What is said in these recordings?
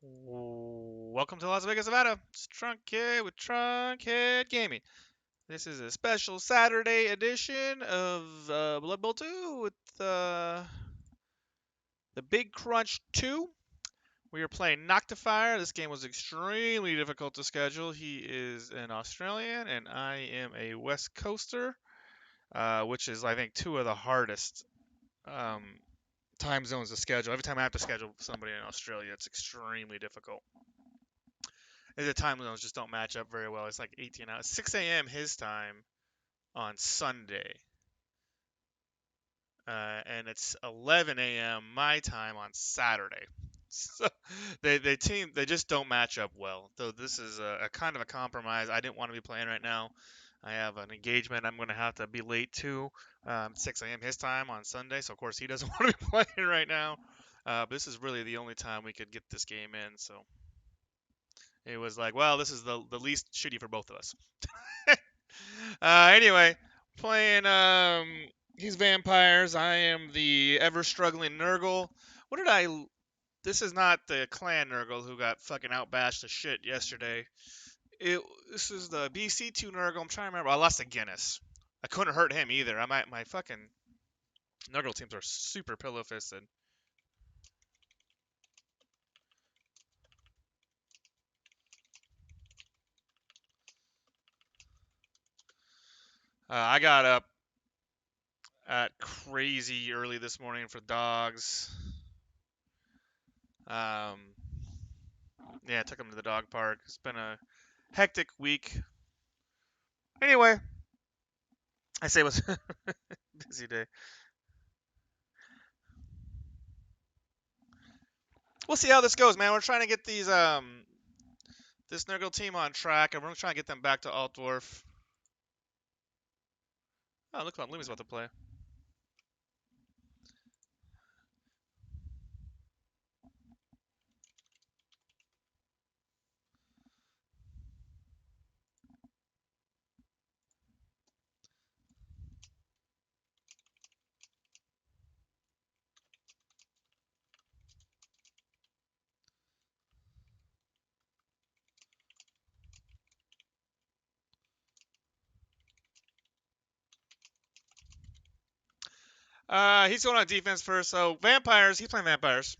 Welcome to Las Vegas, Nevada. It's Trunkhead with Trunkhead Gaming. This is a special Saturday edition of Blood Bowl 2 with the Big Crunch 2. We are playing Noctifier. This game was extremely difficult to schedule. He is an Australian and I am a West Coaster, which is, I think, two of the hardest um, time zones to schedule. Every time I have to schedule somebody in Australia, it's extremely difficult. The time zones just don't match up very well. It's like 18 hours. 6 a.m. his time on Sunday. And it's 11 a.m. my time on Saturday. So they just don't match up well. Though this is a kind of a compromise. I didn't want to be playing right now. I have an engagement I'm going to have to be late to. 6 a.m. his time on Sunday. So of course he doesn't want to be playing right now. But this is really the only time we could get this game in. So it was like, well, this is the least shitty for both of us. Anyway, playing he's vampires. I am the ever struggling Nurgle. What did I? This is not the clan Nurgle who got fucking outbashed to shit yesterday. It This is the BC2 Nurgle. I'm trying to remember. I lost to Guinness. I couldn't hurt him either. My fucking Nurgle teams are super pillow fisted. I got up at crazy early this morning for dogs. Um, yeah, I took him to the dog park. It's been a hectic week. Anyway, I say it was a busy day. We'll see how this goes, man. We're trying to get this Nurgle team on track, and we're trying to get them back to Altdorf. Oh, look what Lumi's about to play. He's going on defense first. So vampires, he's playing vampires.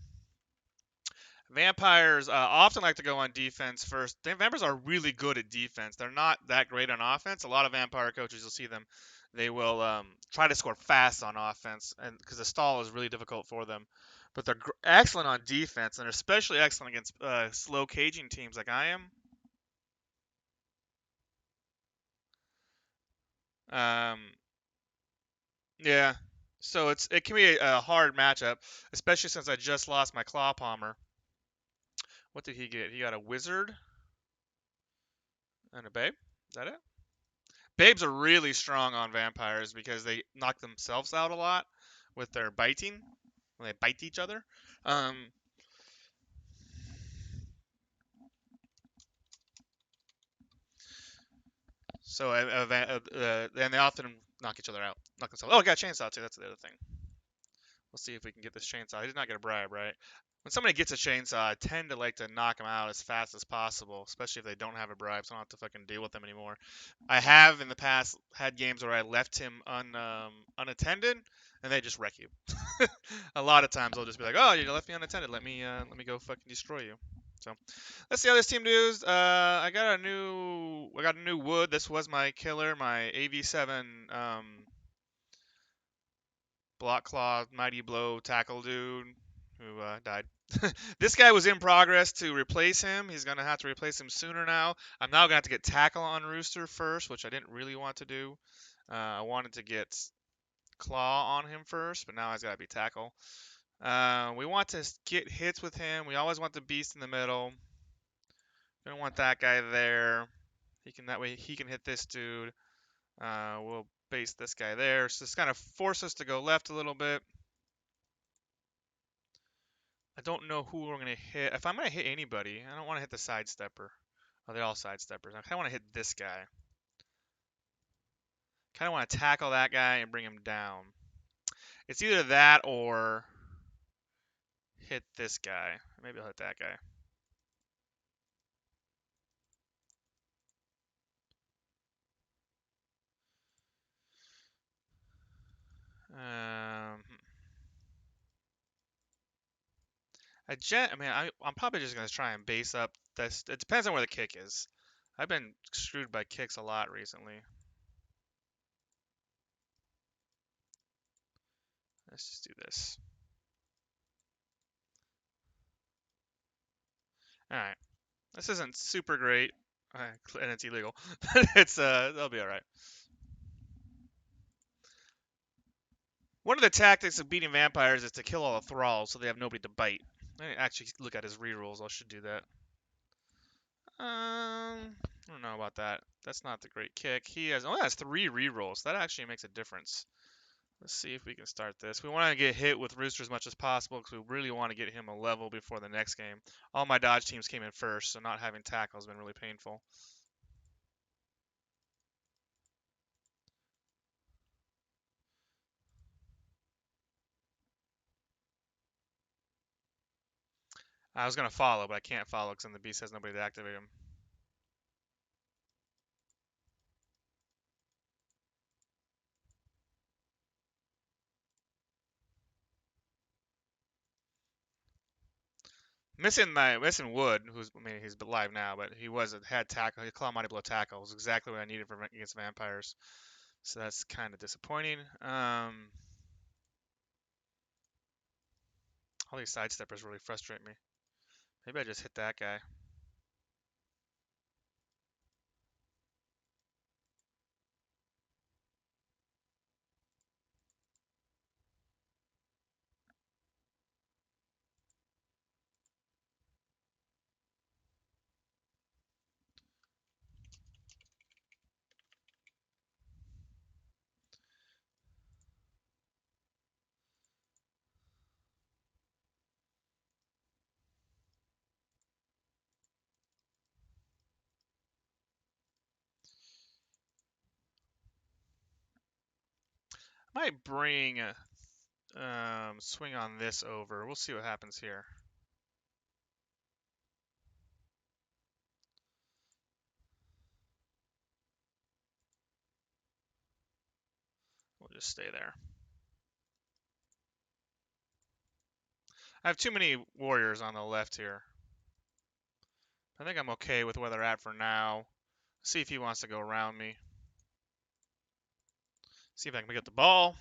Vampires often like to go on defense first. Vampires are really good at defense. They're not that great on offense. A lot of vampire coaches, you'll see them, they will try to score fast on offense, and because the stall is really difficult for them. But they're excellent on defense, and they're especially excellent against slow caging teams like I am. Um, yeah. So it can be a hard matchup, especially since I just lost my Claw Palmer. What did he get? He got a wizard and a babe. Is that it? Babes are really strong on vampires because they knock themselves out a lot with their biting when they bite each other. Um, so and they often knock each other out, knock themselves. Oh, I got a chainsaw too. That's the other thing. We'll see if we can get this chainsaw. He did not get a bribe, right? When somebody gets a chainsaw, I tend to like to knock them out as fast as possible, especially if they don't have a bribe, so I don't have to fucking deal with them anymore. I have in the past had games where I left him unattended, and they just wreck you. A lot of times they'll just be like, "Oh, you left me unattended. Let me go fucking destroy you." So let's see how this team does. I got a new wood. This was my killer, my AV7 Block Claw, Mighty Blow, Tackle Dude, who died. This guy was in progress to replace him. He's going to have to replace him sooner now. I'm now going to have to get Tackle on Rooster first, which I didn't really want to do. I wanted to get Claw on him first, but now he's got to be Tackle. We want to get hits with him. We always want the Beast in the middle. Don't want that guy there. That way he can hit this dude. We'll base this guy there. So this kind of force us to go left a little bit. I don't know who we're going to hit. If I'm going to hit anybody, I don't want to hit the sidestepper. Oh, they're all sidesteppers. I kind of want to hit this guy. Kind of want to tackle that guy and bring him down. It's either that or hit this guy. Maybe I'll hit that guy. I mean, I'm probably just gonna try and base up this. It depends on where the kick is. I've been screwed by kicks a lot recently. Let's just do this. All right. This isn't super great, and it's illegal. It's that'll be all right. One of the tactics of beating vampires is to kill all the thralls so they have nobody to bite. Let me actually look at his rerolls. I should do that. I don't know about that. That's not the great kick. He has 3 rerolls. That actually makes a difference. Let's see if we can start this. We want to get hit with Rooster as much as possible because we really want to get him a level before the next game. All my dodge teams came in first, so not having tackle has been really painful. I was going to follow, but I can't follow because then the beast has nobody to activate him. Missing Wood, he's alive now, but he had tackle. His claw mighty blow tackle was exactly what I needed for against vampires. So that's kind of disappointing. All these sidesteppers really frustrate me. Maybe I just hit that guy. I might bring swing on this over. We'll see what happens here. We'll just stay there. I have too many warriors on the left here. I think I'm okay with where they're at for now. See if he wants to go around me. See if I can pick up the ball.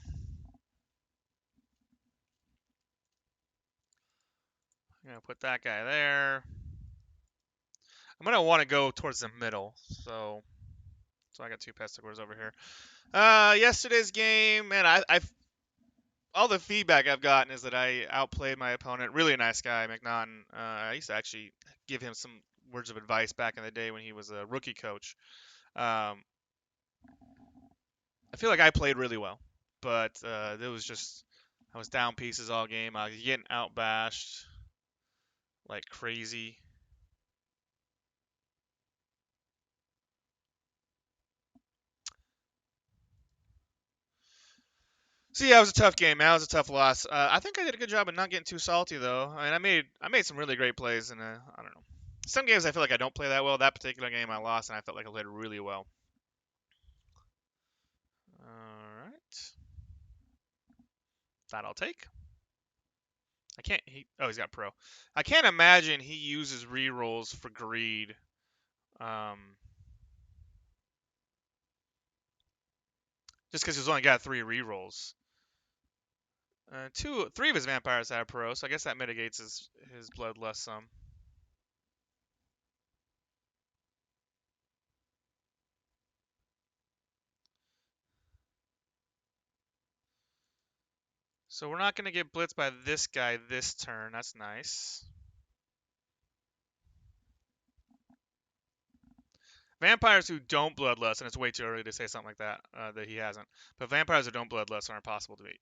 I'm going to put that guy there. I'm going to want to go towards the middle. So I got 2 pestigors over here. Yesterday's game, man, I've all the feedback I've gotten is that I outplayed my opponent. Really nice guy, McNaughton. I used to actually give him some words of advice back in the day when he was a rookie coach. I feel like I played really well, but it was just I was down pieces all game. I was getting outbashed like crazy. So yeah, it was a tough game, man. It was a tough loss. I think I did a good job of not getting too salty though. I mean, I made some really great plays, and I don't know. Some games I feel like I don't play that well. That particular game I lost, and I felt like I played really well. All right, that I'll take. I can't. He's got pro. I can't imagine he uses rerolls for greed. Just because he's only got 3 rerolls. 3 of his vampires have pro, so I guess that mitigates his bloodlust some. So we're not going to get blitzed by this guy this turn. That's nice. Vampires who don't bloodlust, and it's way too early to say something like that, that he hasn't. But vampires who don't bloodlust are impossible to beat.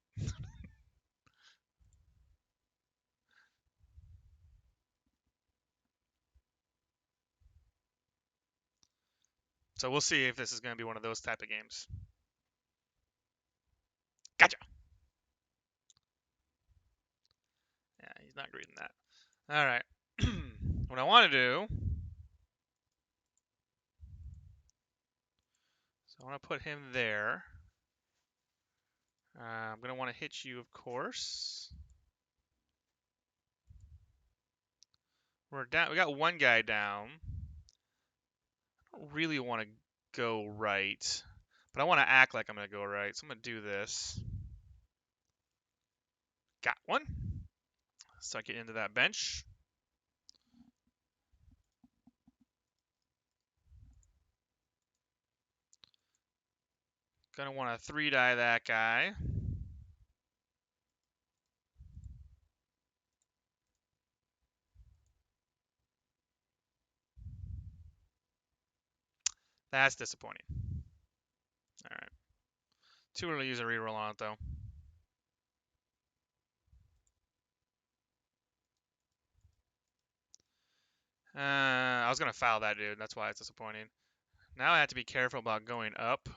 So we'll see if this is going to be one of those type of games. Gotcha. Yeah, he's not reading that. All right. What I want to do, so I want to put him there. I'm going to want to hit you, of course. We're down. We got one guy down. I don't really want to go right, but I want to act like I'm going to go right. So I'm going to do this. Got one. Start getting into that bench. Gonna want to 3-die that guy. That's disappointing. Alright. Too early to use a reroll on it, though. I was gonna foul that dude. That's why it's disappointing. Now I have to be careful about going up.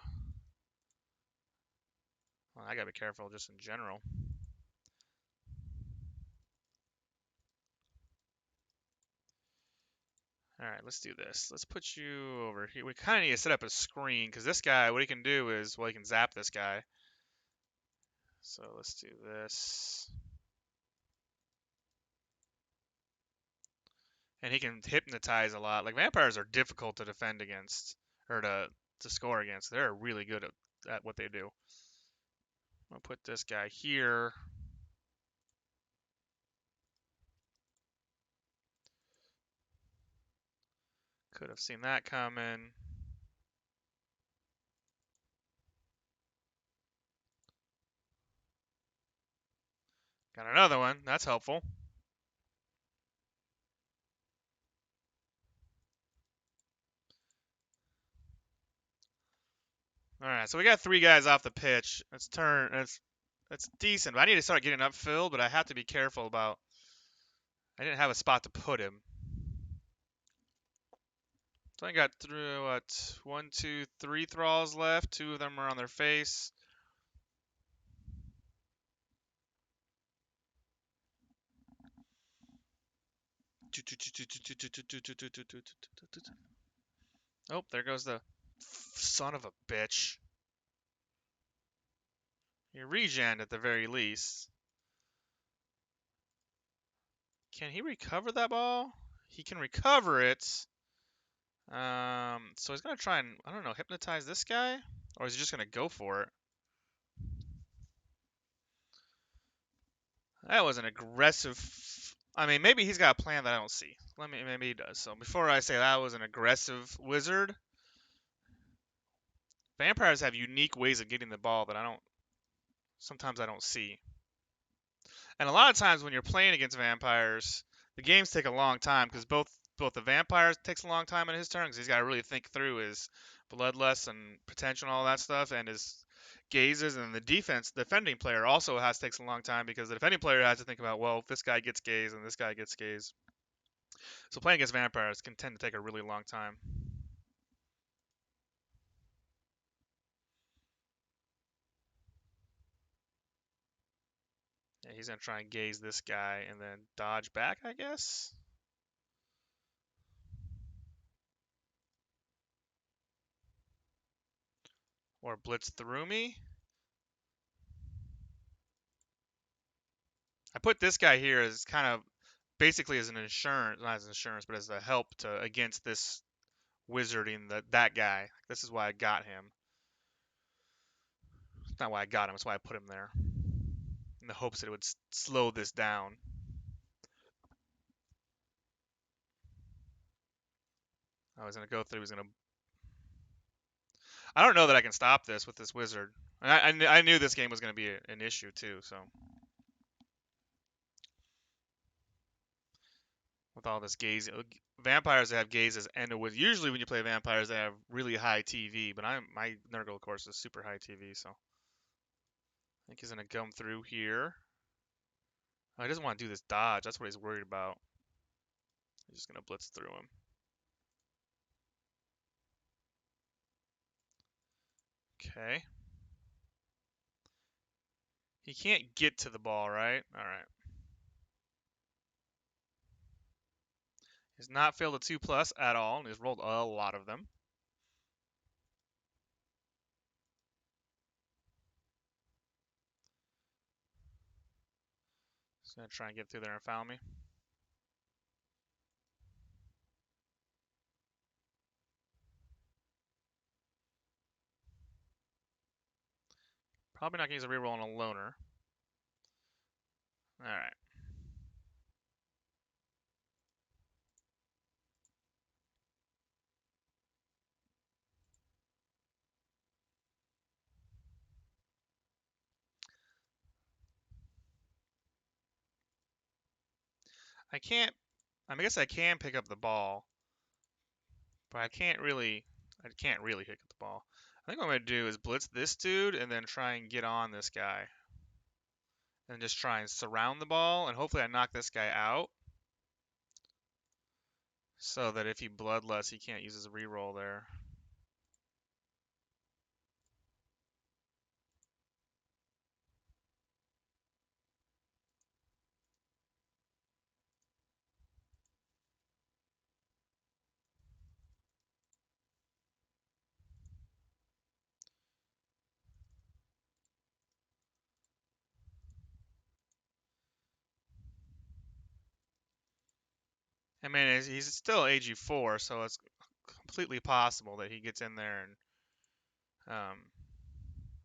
Well, I gotta be careful just in general. Alright, let's do this. Let's put you over here. We kind of need to set up a screen, because this guy, what he can do is, well, he can zap this guy. So let's do this. And he can hypnotize a lot. Like, vampires are difficult to defend against, or to score against. They're really good at what they do. I'll put this guy here. Could have seen that coming. Got another one. That's helpful. All right, so we got 3 guys off the pitch. Let's turn. That's decent. But I need to start getting upfield, but I have to be careful about. I didn't have a spot to put him. So I got through what 1, 2, 3 thralls left. 2 of them are on their face. Oh, there goes the son of a bitch. He regened at the very least. Can he recover that ball? He can recover it. So he's gonna try and, I don't know, hypnotize this guy? Or is he just gonna go for it? That was an aggressive. I mean, maybe he's got a plan that I don't see. Maybe he does. So before I say that was an aggressive wizard, vampires have unique ways of getting the ball that sometimes I don't see. And a lot of times when you're playing against vampires, the games take a long time because both the vampires takes a long time in his turn because he's got to really think through his bloodlust and potential and all that stuff and his gazes, and the defending player also takes a long time because the defending player has to think about, well, if this guy gets gaze and this guy gets gaze. So playing against vampires can tend to take a really long time. Yeah, he's gonna try and gaze this guy and then dodge back, I guess. Or blitz through me. I put this guy here as kind of basically as an insurance, not as an insurance, but as a help to against this wizarding that guy. This is why I got him. It's not why I got him. It's why I put him there, in the hopes that it would slow this down. I was gonna go through. I don't know that I can stop this with this wizard. And I knew this game was gonna be an issue too. So with all this gaze, vampires that have gazes end with usually when you play vampires they have really high TV. But my Nurgle of course is super high TV, so I think he's gonna come through here. Oh, he doesn't want to do this dodge. That's what he's worried about. He's just gonna blitz through him. Okay. He can't get to the ball, right? All right. He's not failed a 2+ at all, and he's rolled a lot of them. He's gonna try and get through there and foul me. Probably not gonna use a reroll on a loner. Alright. I can't, I guess I can pick up the ball, but I can't really pick up the ball. I think what I'm gonna do is blitz this dude and then try and get on this guy. And just try and surround the ball, and hopefully I knock this guy out. So that if he bloodlusts, he can't use his reroll there. I mean, he's still AG4, so it's completely possible that he gets in there and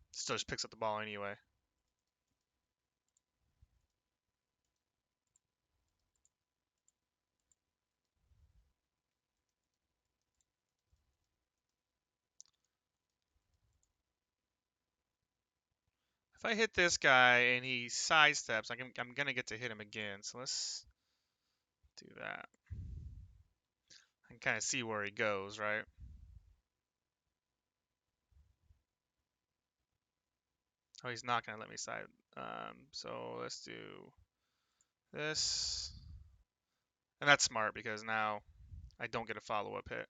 still just picks up the ball anyway. If I hit this guy and he sidesteps, I'm gonna get to hit him again. So let's do that. I can kind of see where he goes, right? Oh, he's not gonna let me side. So let's do this, and that's smart because now I don't get a follow-up hit.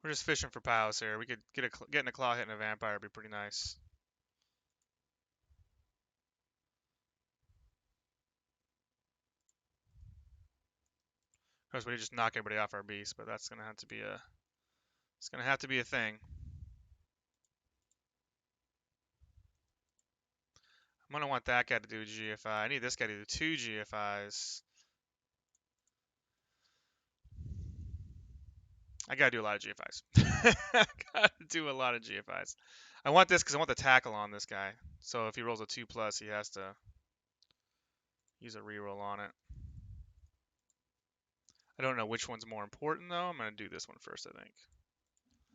We're just fishing for piles here. We could getting a claw hitting a vampire would be pretty nice. Of course, we just knock everybody off our beast, but that's gonna have to be a thing. I'm gonna want that guy to do a GFI. I need this guy to do 2 GFIs. I gotta do a lot of GFIs. I gotta do a lot of GFIs. I want this because I want the tackle on this guy. So if he rolls a 2+, he has to use a reroll on it. I don't know which one's more important though. I'm gonna do this one first, I think.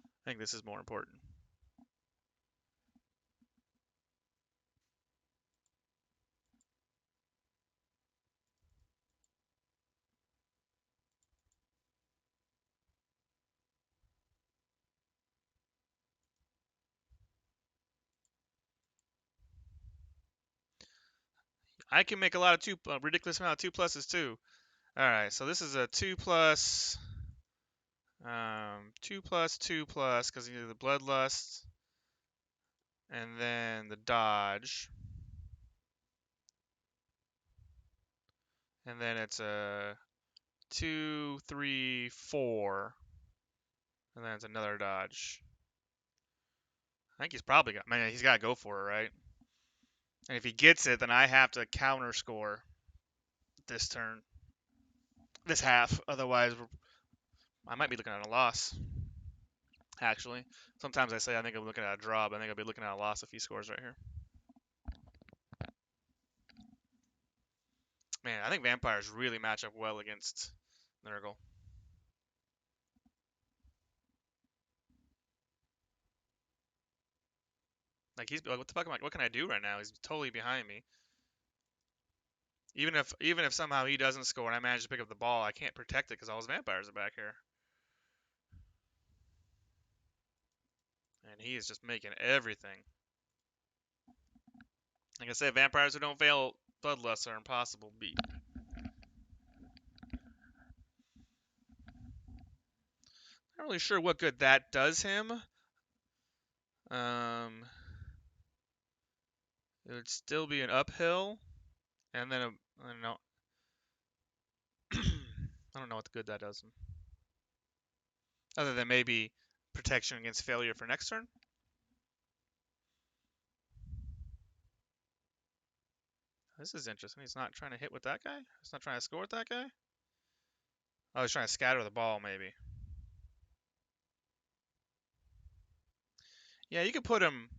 I think this is more important. I can make a ridiculous amount of 2+s too. All right, so this is a 2+, 2+, because you do the bloodlust, and then the dodge, and then it's a 2, 3, 4, and then it's another dodge. I think he's probably got. Man, he's got to go for it, right? And if he gets it, then I have to counter score this turn, this half. Otherwise, I might be looking at a loss. Actually, sometimes I say I think I'm looking at a draw, but I think I'll be looking at a loss if he scores right here. Man, I think vampires really match up well against Nurgle. Like he's like, what the fuck am I? What can I do right now? He's totally behind me. Even if somehow he doesn't score and I manage to pick up the ball, I can't protect it because all his vampires are back here. And he is just making everything. Like I said, vampires who don't fail bloodlust are impossible to beat. Not really sure what good that does him. It would still be an uphill, and then I don't know. I don't know what good that does. Other than maybe protection against failure for next turn. This is interesting. He's not trying to hit with that guy? He's not trying to score with that guy? Oh, he's trying to scatter the ball, maybe. Yeah, you could put him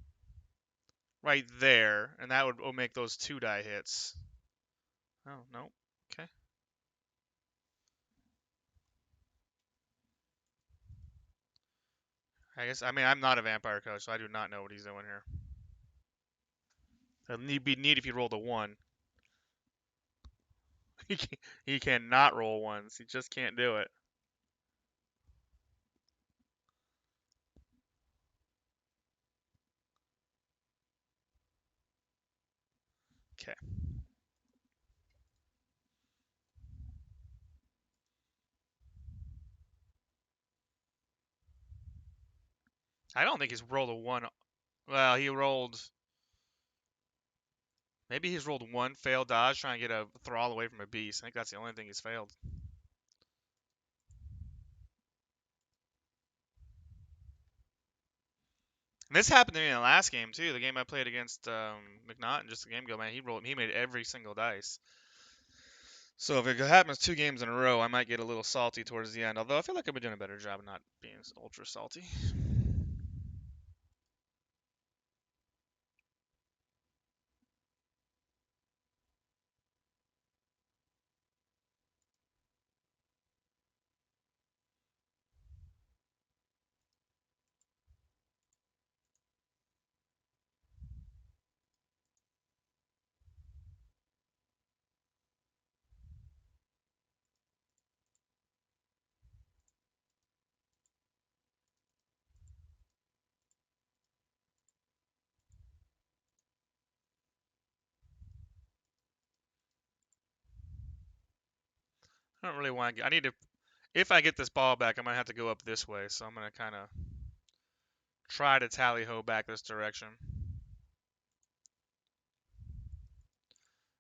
right there, and that would make those 2-die hits. Oh, no. Okay. I mean, I'm not a vampire coach, so I do not know what he's doing here. It'd be neat if he rolled a 1. He cannot roll ones. He just can't do it. Okay. I don't think he's rolled a 1. Well, he rolled... Maybe he's rolled 1 failed dodge trying to get a thrall away from a beast. I think that's the only thing he's failed. And this happened to me in the last game, too. The game I played against McNaughton just a game ago, man. He made every single dice. So if it happens 2 games in a row, I might get a little salty towards the end. Although I feel like I've been doing a better job of not being ultra salty. I don't really want to. I need to. If I get this ball back, I might have to go up this way. So I'm gonna kind of try to tally ho back this direction.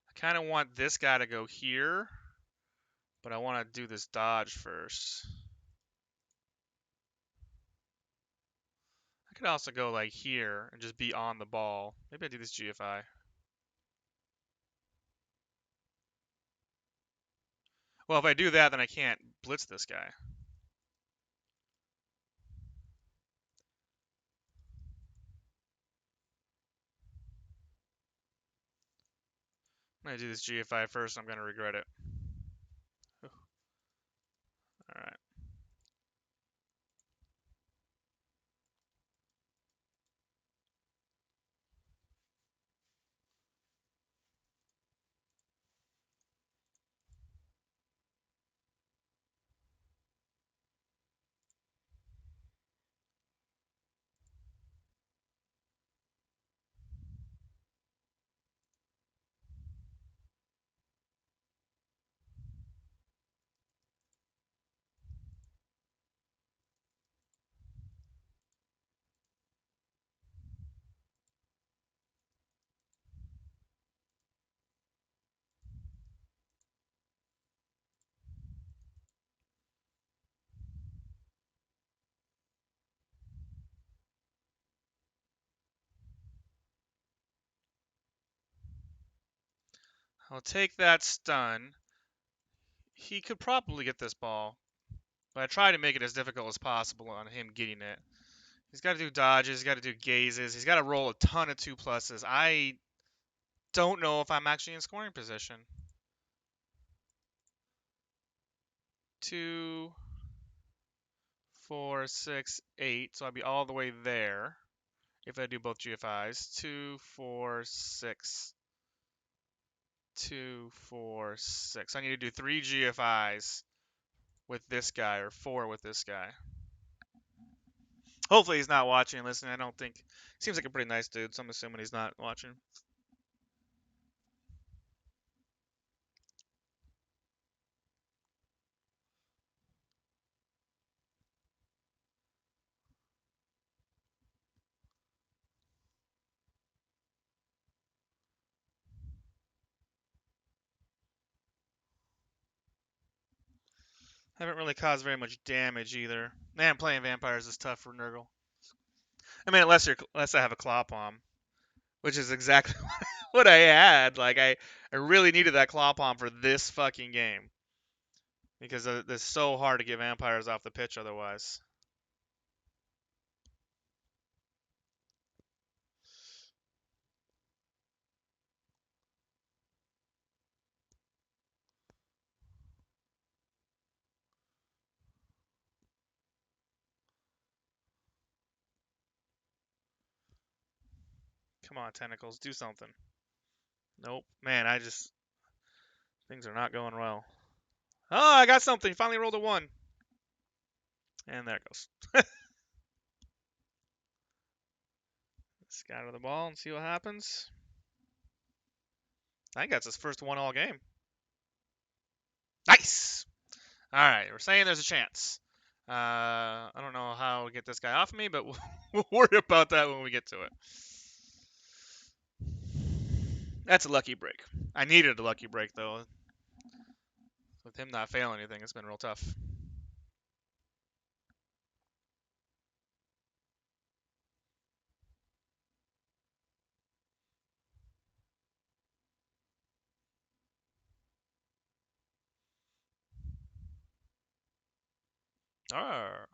I kind of want this guy to go here, but I want to do this dodge first. I could also go like here and just be on the ball. Maybe I do this GFI. Well, if I do that, then I can't blitz this guy. I'm going to do this GFI first. I'm going to regret it. Alright. I'll take that stun. He could probably get this ball, but I try to make it as difficult as possible on him getting it. He's got to do dodges. He's got to do gazes. He's got to roll a ton of 2+s. I don't know if I'm actually in scoring position. 2, 4, 6, 8. So I'd be all the way there if I do both GFIs. 2, 4, 6. 2, 4, 6. I need to do 3 GFIs with this guy, or 4 with this guy. Hopefully he's not watching and listening. I don't think. Seems like a pretty nice dude, so I'm assuming he's not watching. Haven't really caused very much damage either. Man, playing vampires is tough for Nurgle. I mean, unless I have a claw palm, which is exactly what I had. Like I really needed that claw palm for this fucking game because it's so hard to get vampires off the pitch otherwise. Come on, tentacles, do something. Nope, man, things are not going well. Oh, I got something. Finally rolled a 1. And there it goes. Scatter the ball and see what happens. I think that's his first 1 all game. Nice! Alright, we're saying there's a chance. I don't know how to get this guy off me, but we'll worry about that when we get to it. That's a lucky break. I needed a lucky break, though. With him not failing anything, it's been real tough. Arr.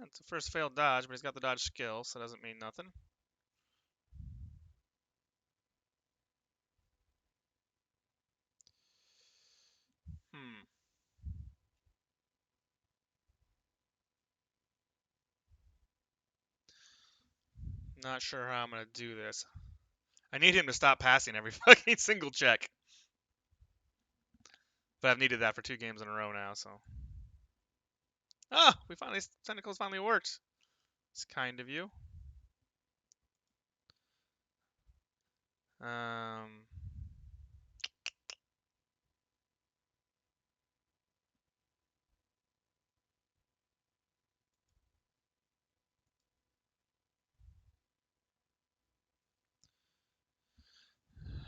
It's the first failed dodge, but he's got the dodge skill, so it doesn't mean nothing. Not sure how I'm going to do this. I need him to stop passing every fucking single check. But I've needed that for 2 games in a row now, so. Oh, tentacles finally worked. It's kind of you. Um,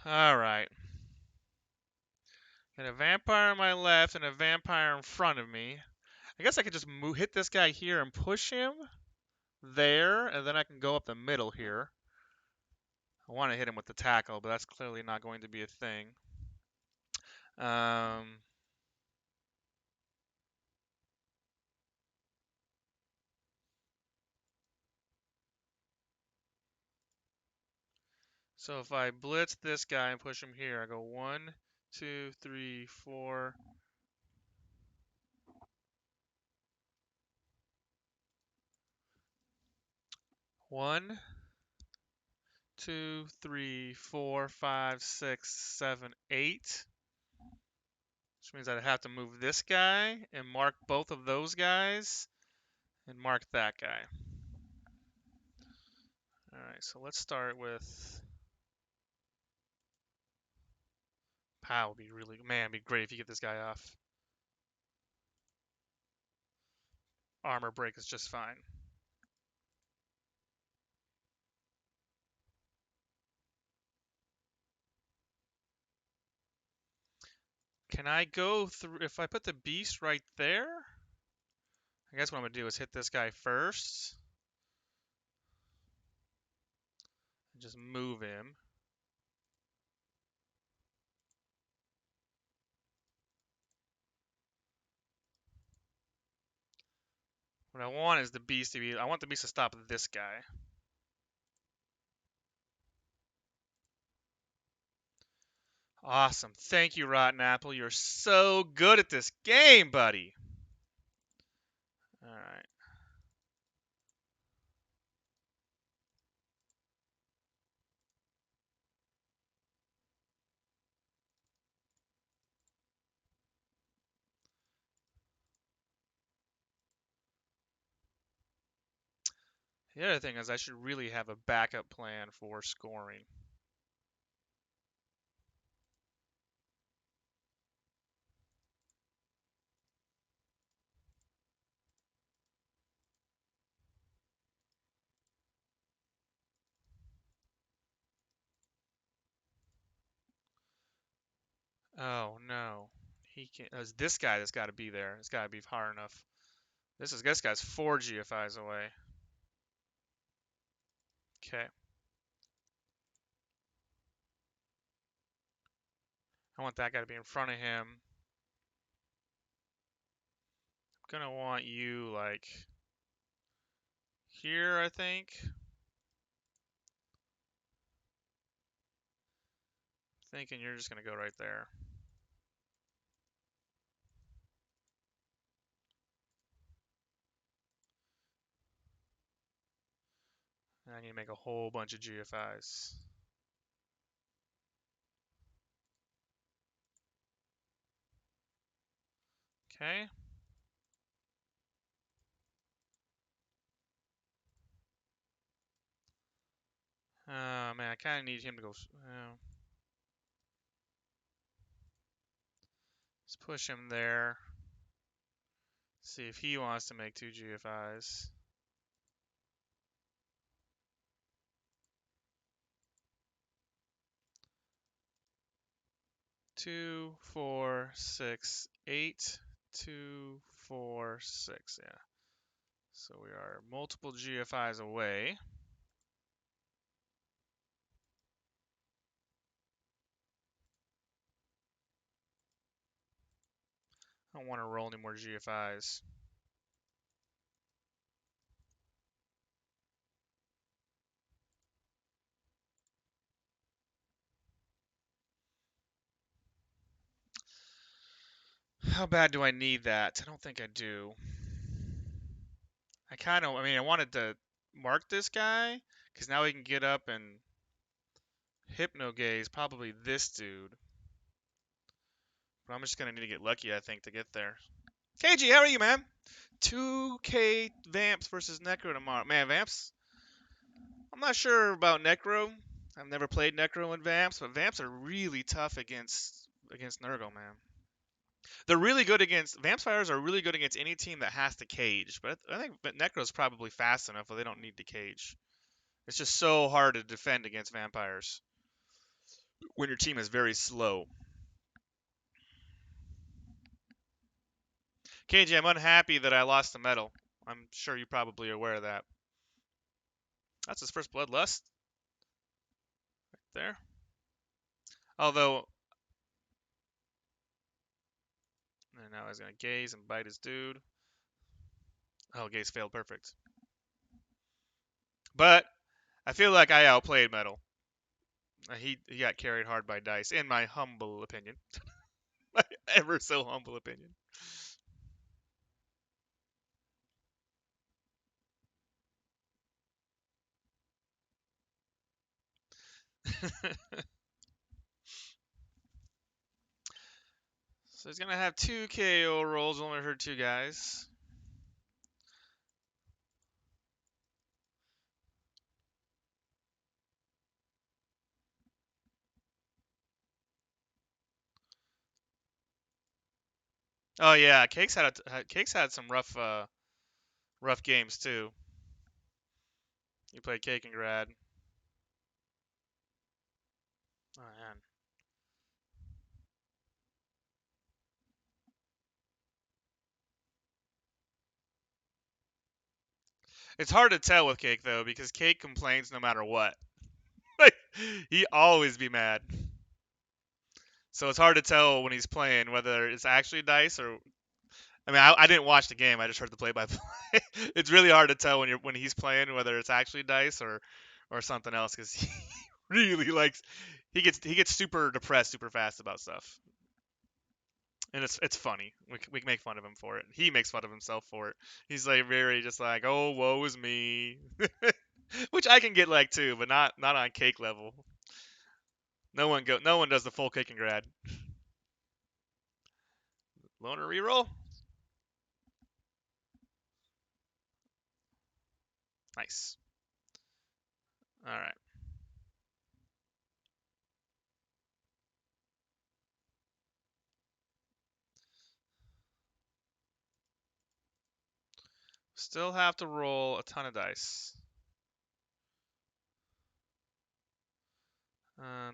all right. Got a vampire on my left and a vampire in front of me. I guess I could just hit this guy here and push him there, and then I can go up the middle here. I want to hit him with the tackle, but that's clearly not going to be a thing. So if I blitz this guy and push him here, I go 1, 2, 3, 4. 1, 2, 3, 4, 5, 6, 7, 8. Which means I'd have to move this guy and mark both of those guys and mark that guy. Alright, so let's start with POW would be really, man, it'd be great if you get this guy off. Armor break is just fine. Can I go through, if I put the beast right there? I guess what I'm going to do is hit this guy first. And just move him. What I want is the beast to be, I want the beast to stop this guy. Awesome. Thank you, Rotten Apple. You're so good at this game, buddy. Alright. The other thing is I should really have a backup plan for scoring. Oh no. He can't. This guy that's got to be there. It's got to be far enough. This guy's 4 GFIs away. Okay. I want that guy to be in front of him. I'm gonna want you like here, I think. Thinking you're just gonna go right there. And I need to make a whole bunch of GFIs. Okay. Man, I kind of need him to go. Let's push him there. See if he wants to make 2 GFIs. 2, 4, 6, 8. 2, 4, 6. Yeah. So we are multiple GFIs away. I don't want to roll any more GFIs. How bad do I need that? I don't think I do. I wanted to mark this guy, because now we can get up and hypno-gaze probably this dude. But I'm just going to need to get lucky, I think, to get there. KG, how are you, man? 2K Vamps versus Necro tomorrow. Man, Vamps, I'm not sure about Necro. I've never played Necro in Vamps, but Vamps are really tough against Nurgle, man. They're really good against Vampires are really good against any team that has to cage, but I think Necro's probably fast enough where they don't need to cage. It's just so hard to defend against vampires when your team is very slow. KJ, I'm unhappy that I lost the medal. I'm sure you're probably aware of that. That's his first bloodlust. Right there. Although, and now he's going to gaze and bite his dude. Oh, gaze failed. Perfect. But I feel like I outplayed Metal. He got carried hard by dice, in my humble opinion. My ever so humble opinion. So he's gonna have 2 KO rolls, only hurt 2 guys. Oh yeah, Cake's had some rough games too. He played Cake and Grad. Oh man. It's hard to tell with Cake though, because Cake complains no matter what. Like he always be mad. So it's hard to tell when he's playing whether it's actually dice or. I mean, I didn't watch the game. I just heard the play-by-play. It's really hard to tell when he's playing whether it's actually dice or something else, because he really likes he gets super depressed super fast about stuff, and it's funny. We make fun of him for it. He makes fun of himself for it. He's like very just like, oh, woe is me, which I can get like too, but not on Cake level. No one does the full Cake and Grad. Loner reroll. Nice. All right. Still have to roll a ton of dice.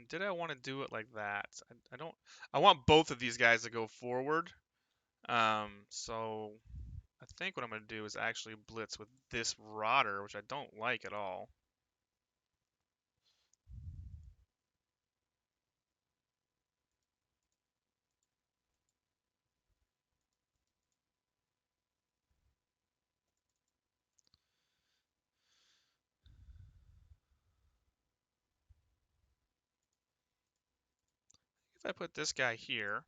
Did I want to do it like that? I don't. I want both of these guys to go forward. So I think what I'm gonna do is actually blitz with this Rotter, which I don't like at all. If I put this guy here,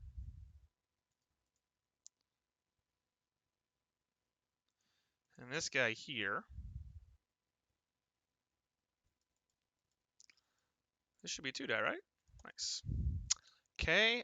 and this guy here, this should be 2-die, right? Nice. Okay.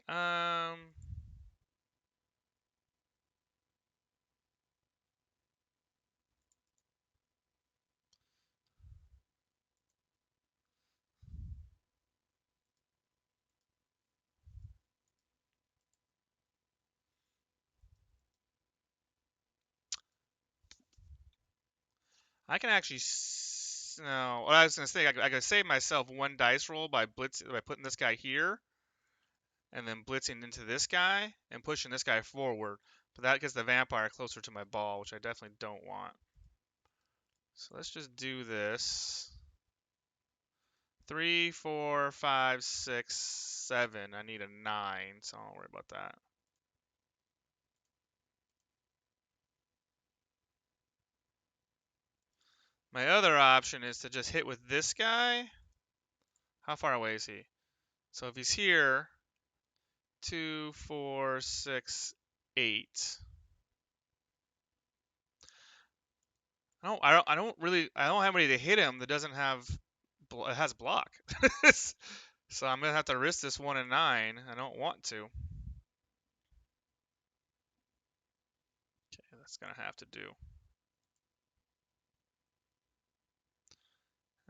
I can actually. No, what I was gonna say, I could save myself one dice roll by putting this guy here, and then blitzing into this guy and pushing this guy forward. But that gets the vampire closer to my ball, which I definitely don't want. So let's just do this. 3, 4, 5, 6, 7. I need a 9, so I don't worry about that. My other option is to just hit with this guy. How far away is he? So if he's here, 2, 4, 6, 8. I don't have anybody to hit him that doesn't have, it has block. So I'm gonna have to risk this 1 and 9. I don't want to. Okay, that's gonna have to do.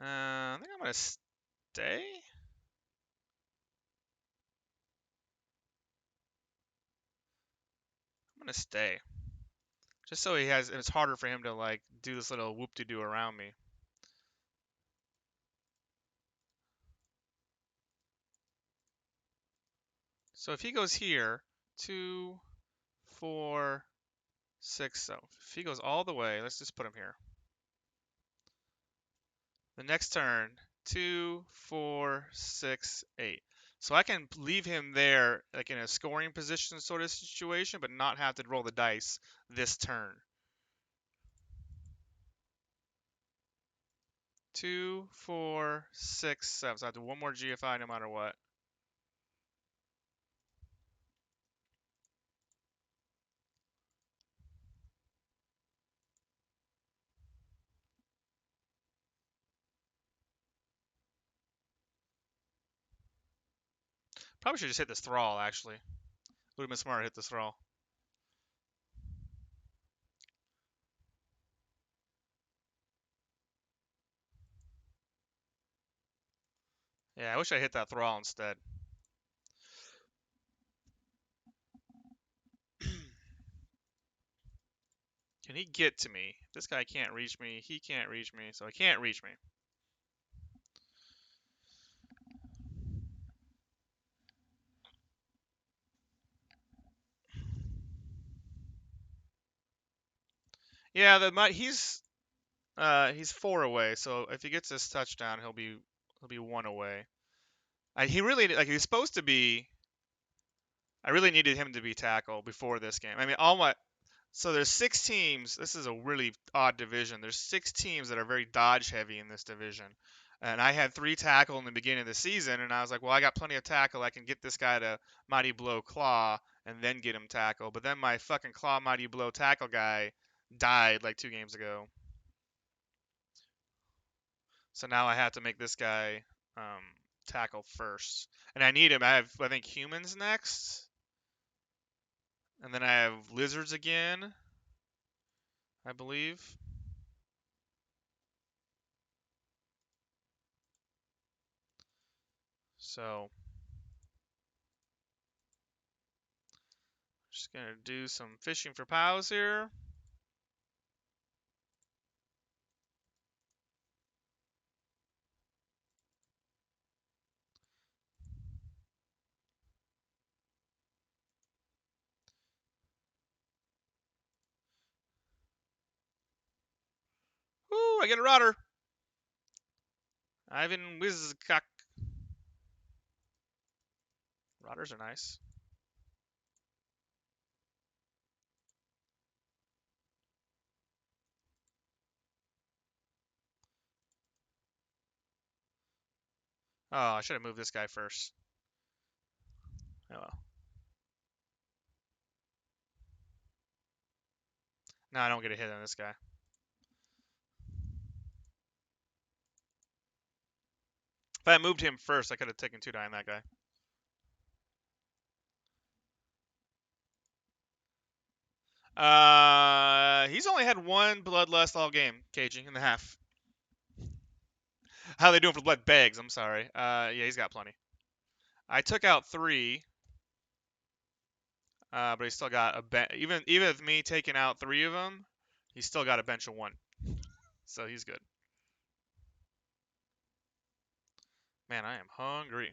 I think I'm gonna stay. I'm gonna stay. Just so it's harder for him to like do this little whoop-de-doo around me. So if he goes here, 2, 4, 6, so if he goes all the way, let's just put him here. The next turn, 2, 4, 6, 8. So I can leave him there like in a scoring position sort of situation, but not have to roll the dice this turn. 2, 4, 6, 7. So I have to do one more GFI no matter what. Probably should just hit this thrall, actually. Would have been smart to hit this thrall. Yeah, I wish I hit that thrall instead. Can he get to me? This guy can't reach me. He can't reach me, so he can't reach me. Yeah, he's 4 away, so if he gets this touchdown, he'll be 1 away. He really like he's supposed to be. I really needed him to be tackle before this game. I mean, so there's 6 teams. This is a really odd division. There's 6 teams that are very dodge heavy in this division. And I had 3 tackle in the beginning of the season, and I was like, well, I got plenty of tackle. I can get this guy to Mighty Blow Claw and then get him tackle. But then my fucking Claw Mighty Blow tackle guy died like 2 games ago. So now I have to make this guy tackle first. And I need him. I think humans next. And then I have lizards again, I believe. So just gonna do some fishing for pows here. Ooh, I get a rotter. Ivan Wizcock. Rotters are nice. Oh, I should have moved this guy first. Oh well. No, I don't get a hit on this guy. If I moved him first, I could have taken 2 die on that guy. He's only had 1 bloodlust all game, KG, in the half. How are they doing for blood bags? I'm sorry. Yeah, he's got plenty. I took out 3, but he still got a bench. Even with me taking out 3 of them, he's still got a bench of 1. So he's good. Man, I am hungry.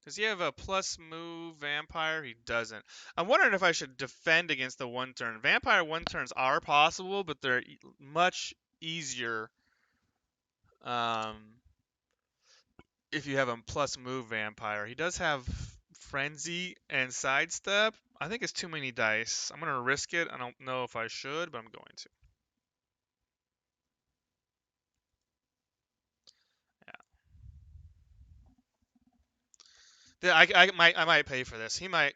Does he have a plus move vampire? He doesn't. I'm wondering if I should defend against the 1-turn. Vampire 1-turns are possible, but they're much easier if you have a plus move vampire. He does have frenzy and sidestep. I think it's too many dice. I'm going to risk it. I don't know if I should, but I'm going to. Yeah. I might pay for this. He might.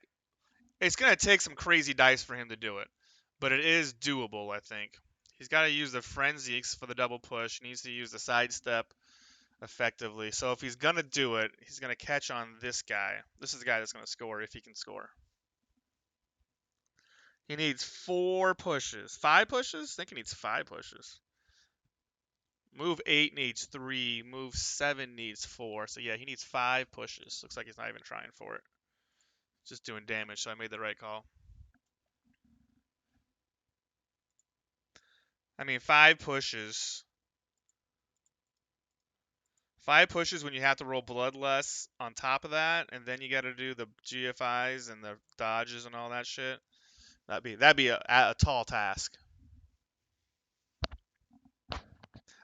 It's going to take some crazy dice for him to do it, but it is doable, I think. He's got to use the frenzy for the double push. He needs to use the sidestep effectively. So if he's going to do it, he's going to catch on this guy. This is the guy that's going to score if he can score. He needs 4 pushes. 5 pushes? I think he needs 5 pushes. Move 8 needs 3. Move 7 needs 4. So yeah, he needs 5 pushes. Looks like he's not even trying for it. Just doing damage, so I made the right call. I mean, 5 pushes. 5 pushes when you have to roll bloodless on top of that, and then you got to do the GFIs and the dodges and all that shit. That'd be a tall task.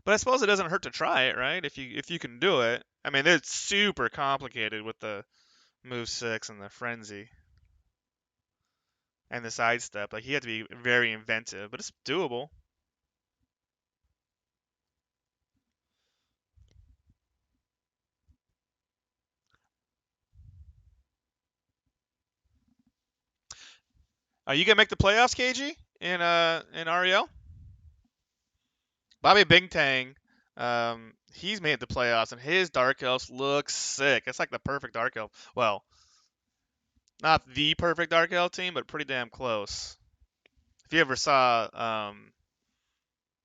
But I suppose it doesn't hurt to try it, right? If you can do it. I mean, it's super complicated with the move 6 and the frenzy and the sidestep. Like, you have to be very inventive, but it's doable. Are you gonna make the playoffs, KG, in REL? Bobby Bingtang, he's made the playoffs, and his Dark Elves looks sick. It's like the perfect Dark Elf. Well, not the perfect Dark Elf team, but pretty damn close. If you ever saw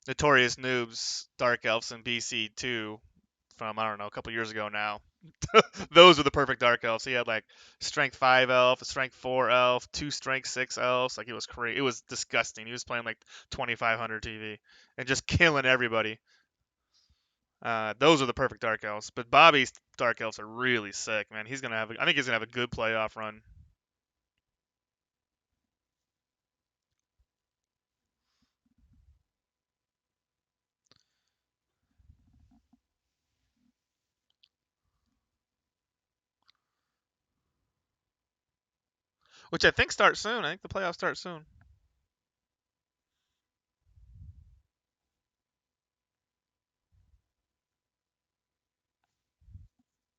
Notorious Noob's Dark Elves in BC2 from, I don't know, a couple years ago now, those are the perfect Dark Elves. He had like Strength 5 Elf, a Strength 4 Elf, 2 Strength 6 Elves. Like, it was crazy. It was disgusting. He was playing like 2500 TV and just killing everybody. Those are the perfect Dark Elves. But Bobby's Dark Elves are really sick, man. I think he's gonna have a good playoff run. Which I think starts soon. I think the playoffs start soon.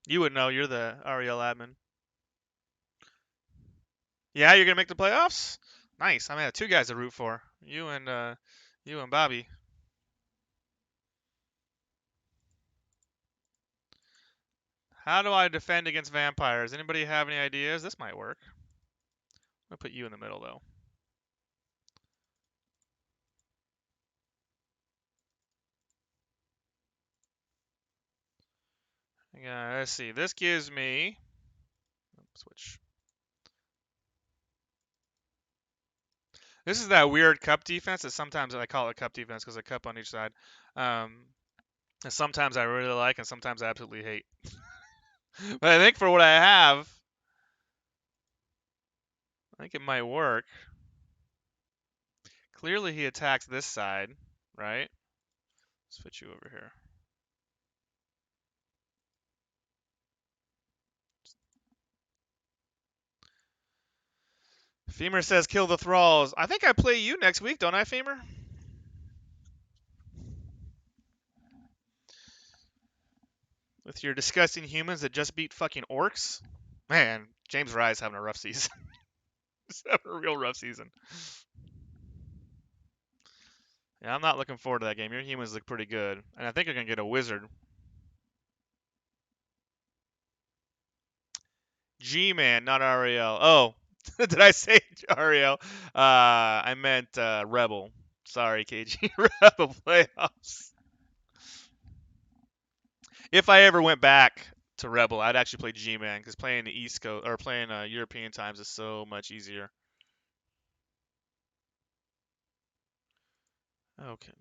You would know. You're the REL admin. Yeah, you're gonna make the playoffs. Nice. I have 2 guys to root for. You and Bobby. How do I defend against vampires? Anybody have any ideas? This might work. I'm gonna put you in the middle though. Yeah, let's see. This gives me. Switch. This is that weird cup defense that sometimes I call it cup defense because a cup on each side. And sometimes I really like and sometimes I absolutely hate. But I think for what I have, I think it might work. Clearly he attacks this side, right? Let's put you over here. Femur says kill the thralls. I think I play you next week, don't I, Femur? With your disgusting humans that just beat fucking orcs? Man, James Rye's having a rough season. He's having a real rough season. Yeah, I'm not looking forward to that game. Your humans look pretty good. And I think I can get a wizard. G-Man, not Ariel. Oh, did I say Ariel? I meant Rebel. Sorry, KG. Rebel playoffs. If I ever went back to Rebel, I'd actually play G-Man because playing the East Coast or playing European times is so much easier. Okay.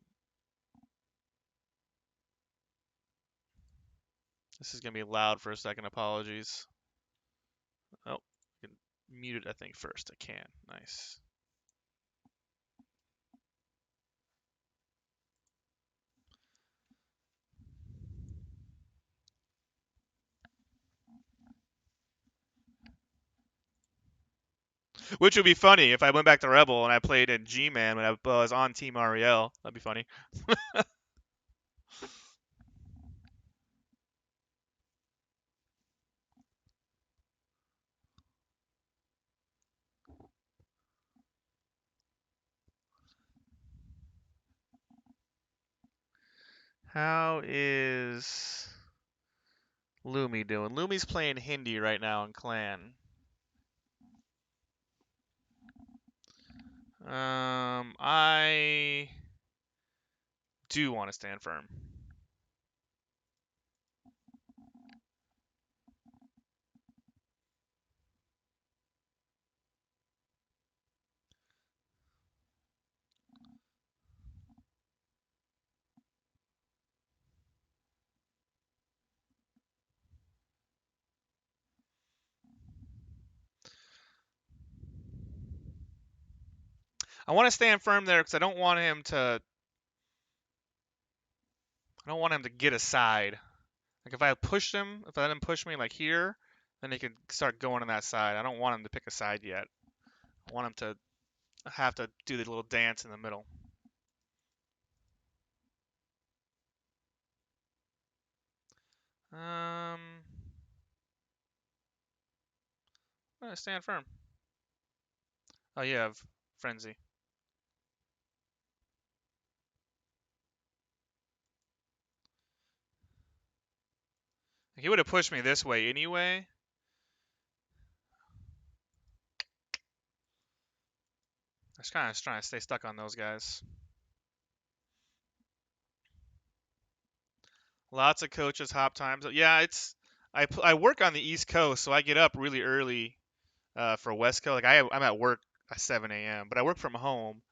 This is gonna be loud for a second. Apologies. Oh, I can mute it. I think first. I can. Nice. Which would be funny if I went back to Rebel and I played in G-Man when I was on Team Ariel. That'd be funny. How is Lumi doing? Lumi's playing Hindi right now in Clan. I do want to stand firm. I want to stand firm there because I don't want him to. I don't want him to get aside. Like if I push him, if I let him push me like here, then he can start going on that side. I don't want him to pick a side yet. I want him to have to do the little dance in the middle. I'm gonna stand firm. Oh, you have frenzy. He would have pushed me this way anyway. I was kind of trying to stay stuck on those guys. Lots of coaches, hop times. Yeah, it's I work on the East Coast, so I get up really early for West Coast. Like I'm at work at 7 a.m., but I work from home,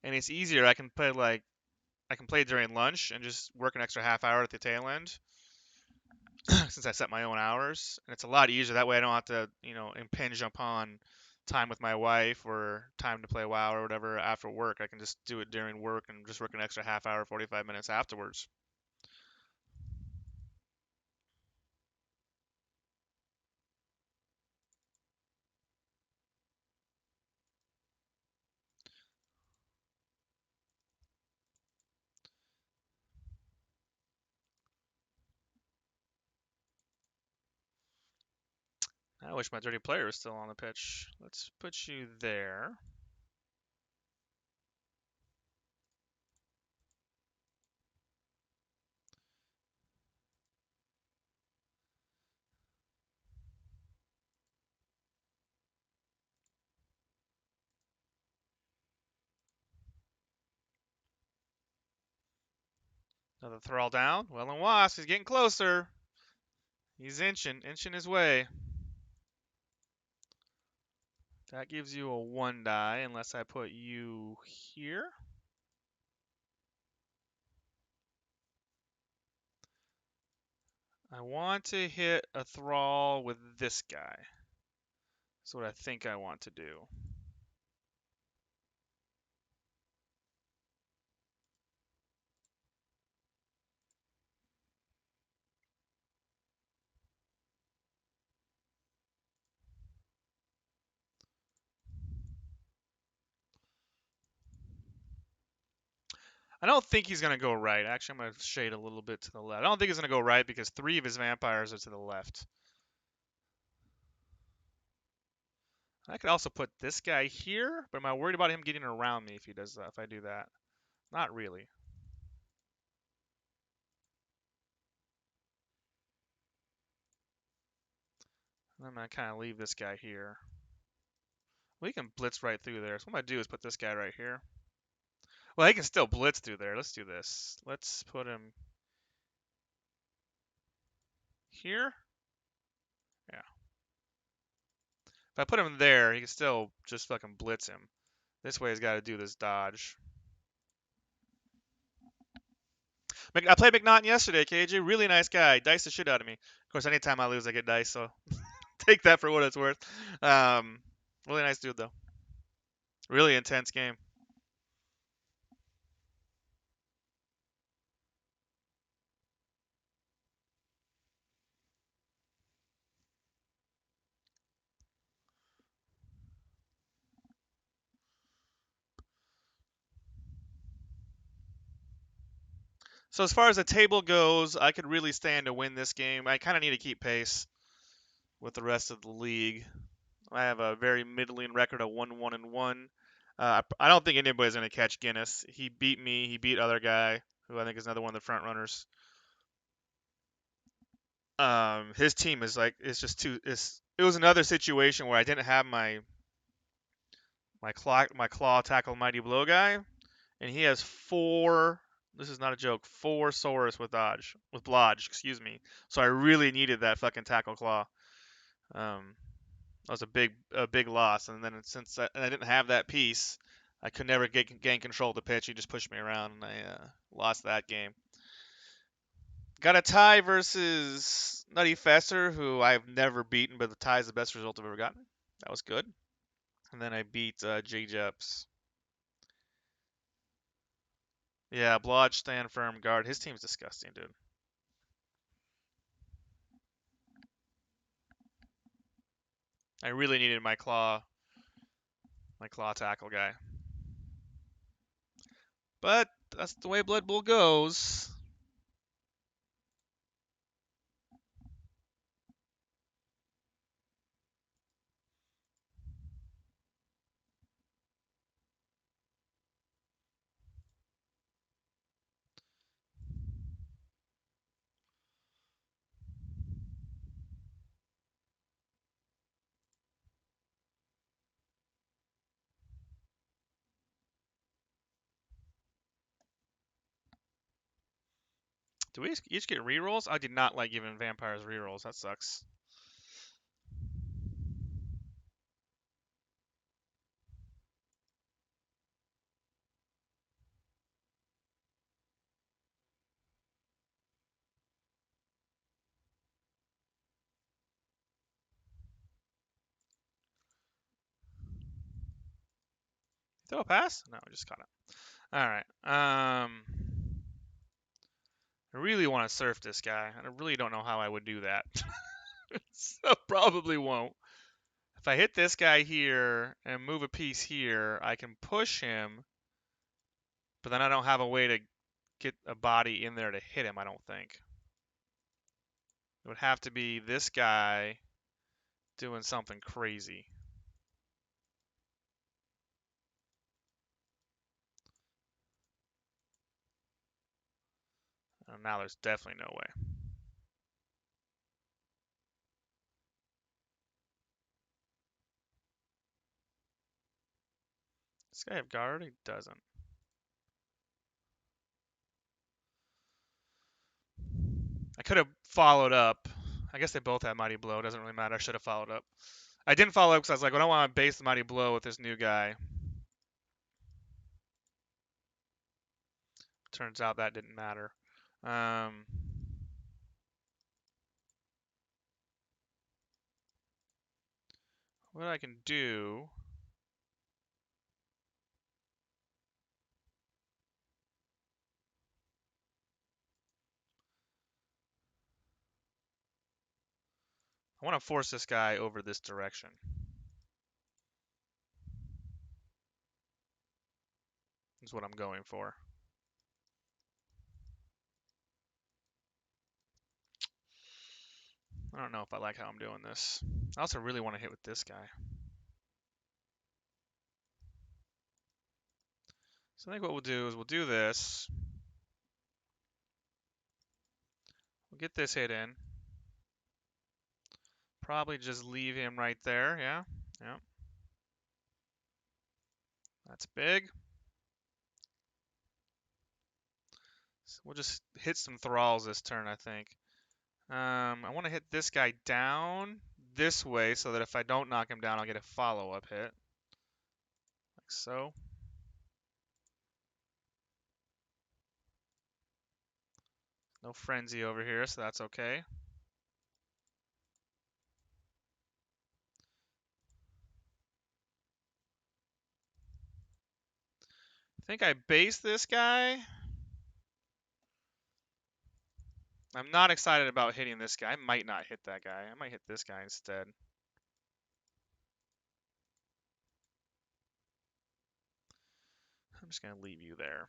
and it's easier. I can play during lunch and just work an extra half hour at the tail end since I set my own hours, and it's a lot easier. That way, I don't have to impinge upon time with my wife or time to play WoW or whatever after work. I can just do it during work and just work an extra half hour, 45 minutes afterwards. I wish my dirty player was still on the pitch. Let's put you there. Another thrall down. Well and Wasp, he's getting closer. He's inching his way. That gives you a 1 die unless I put you here. I want to hit a thrall with this guy. That's what I think I want to do. I don't think he's going to go right. Actually, I'm going to shade a little bit to the left. I don't think he's going to go right because 3 of his vampires are to the left. I could also put this guy here, but am I worried about him getting around me if he does that, if I do that? Not really. I'm going to kind of leave this guy here. Well, he can blitz right through there. So what I'm going to do is put this guy right here. Well, he can still blitz through there. Let's do this. Let's put him here. Yeah. If I put him there, he can still just fucking blitz him. This way he's got to do this dodge. I played McNaughton yesterday, KJ. Really nice guy. Diced the shit out of me. Of course, anytime I lose, I get diced, so take that for what it's worth. Really nice dude, though. Really intense game. So as far as the table goes, I could really stand to win this game. I kind of need to keep pace with the rest of the league. I have a very middling record of 1-1-1. I don't think anybody's going to catch Guinness. He beat me. He beat other guy, who I think is another one of the front runners. His team is like, it's just too. It was another situation where I didn't have my claw tackle mighty blow guy, and he has 4. This is not a joke. 4 Saurus with blodge. Excuse me. So I really needed that fucking tackle claw. That was a big loss. And then since I didn't have that piece, I could never gain control of the pitch. He just pushed me around, and I lost that game. Got a tie versus Nutty Fester, who I've never beaten, but the tie is the best result I've ever gotten. That was good. And then I beat J-Jeps. Yeah, Blodge, stand firm, guard. His team's disgusting, dude. I really needed my claw tackle guy. But that's the way Blood Bowl goes. Do we each get rerolls? I did not like giving vampires rerolls. That sucks. Throw a pass? No, I just caught it. All right. I really want to surf this guy. I really don't know how I would do that. So probably won't. If I hit this guy here and move a piece here, I can push him, but then I don't have a way to get a body in there to hit him, I don't think. It would have to be this guy doing something crazy. And now there's definitely no way. Does this guy have guard? He doesn't. I could have followed up. I guess they both have Mighty Blow. Doesn't really matter. I should have followed up. I didn't follow up because I was like, well, I don't want to base the Mighty Blow with this new guy. Turns out that didn't matter. what I can do... I want to force this guy over this direction. Is what I'm going for. I don't know if I like how I'm doing this. I also really want to hit with this guy. So I think what we'll do is we'll do this. We'll get this hit in. Probably just leave him right there, yeah? Yeah. That's big. So we'll just hit some thralls this turn, I think. I want to hit this guy down this way so that if I don't knock him down, I'll get a follow-up hit. Like so. No frenzy over here, so that's okay. I think I base this guy. I'm not excited about hitting this guy. I might not hit that guy. I might hit this guy instead. I'm just going to leave you there.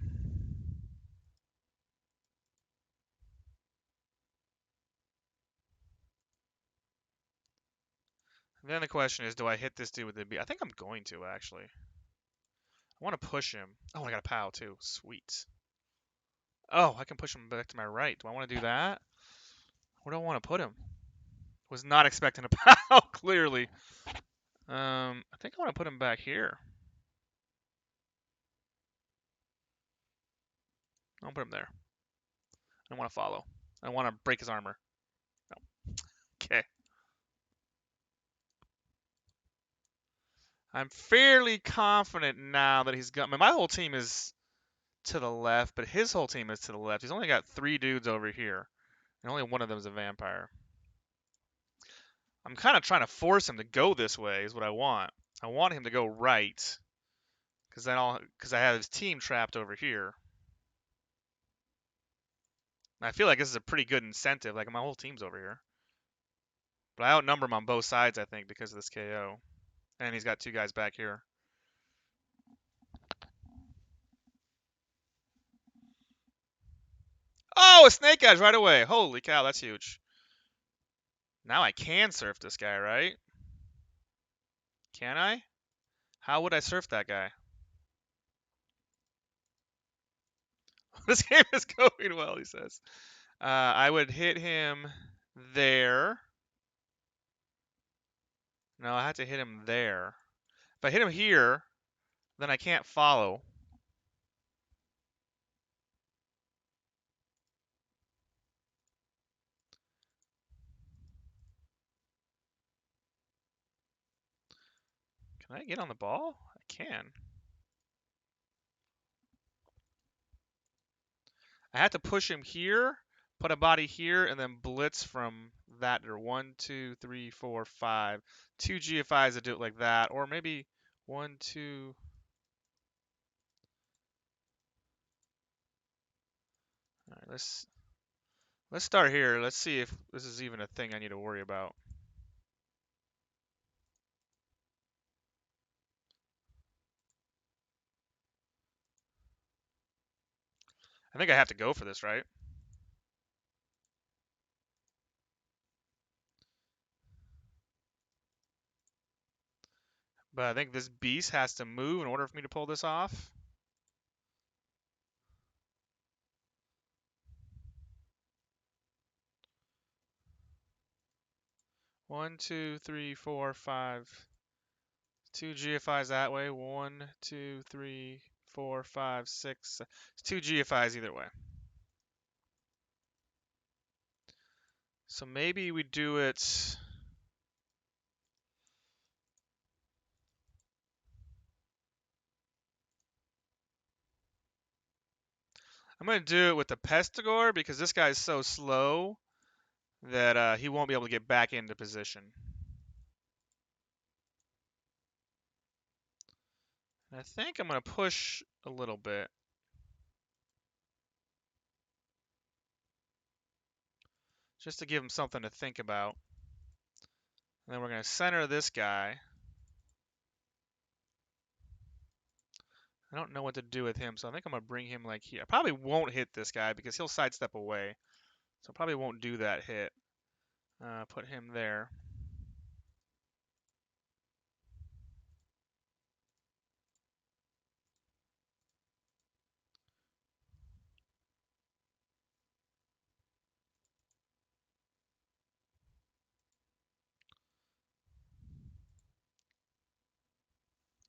And then the question is, do I hit this dude with the B? I think I'm going to, actually. I want to push him. Oh, I got a POW, too. Sweet. Oh, I can push him back to my right. Do I want to do that? Where do I want to put him? Was not expecting a POW, clearly. I think I want to put him back here. I'll put him there. I don't want to follow. I want to break his armor. No. Okay. I'm fairly confident now that he's got... I mean, my whole team is to the left, but his whole team is to the left. He's only got 3 dudes over here, and only one of them is a vampire. I'm kind of trying to force him to go this way is what I want. I want him to go right, because I have his team trapped over here. And I feel like this is a pretty good incentive. Like, my whole team's over here. But I outnumber him on both sides, I think, because of this KO. And he's got 2 guys back here. Oh, a snake edge right away. Holy cow, that's huge. Now I can surf this guy, right? Can I? How would I surf that guy? This game is going well, he says. I would hit him there. No, I have to hit him there. If I hit him here, then I can't follow. Can I get on the ball? I can. I have to push him here, put a body here, and then blitz from that. Or 1, 2, 3, 4, 5. 2 GFIs that do it like that. Or maybe 1, 2... All right, let's start here. Let's see if this is even a thing I need to worry about. I think I have to go for this, right? But I think this beast has to move in order for me to pull this off. One, two, three, four, five. 2 GFIs that way. 1, 2, 3, 4, 5, 6. It's 2 GFIs either way. So maybe we do it. I'm going to do it with the Pestigore because this guy's so slow that he won't be able to get back into position. I think I'm going to push a little bit. Just to give him something to think about. And then we're going to center this guy. I don't know what to do with him, so I think I'm going to bring him like here. I probably won't hit this guy because he'll sidestep away. So I probably won't do that hit. Put him there.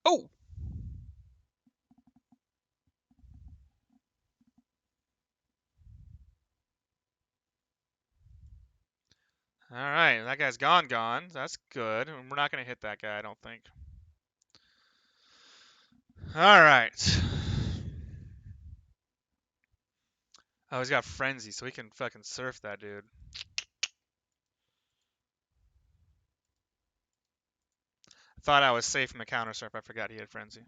Oh! Alright, that guy's gone. That's good. We're not going to hit that guy, I don't think. Alright. Oh, he's got Frenzy, so he can fucking surf that dude. I thought I was safe from the counter surf. I forgot he had Frenzy.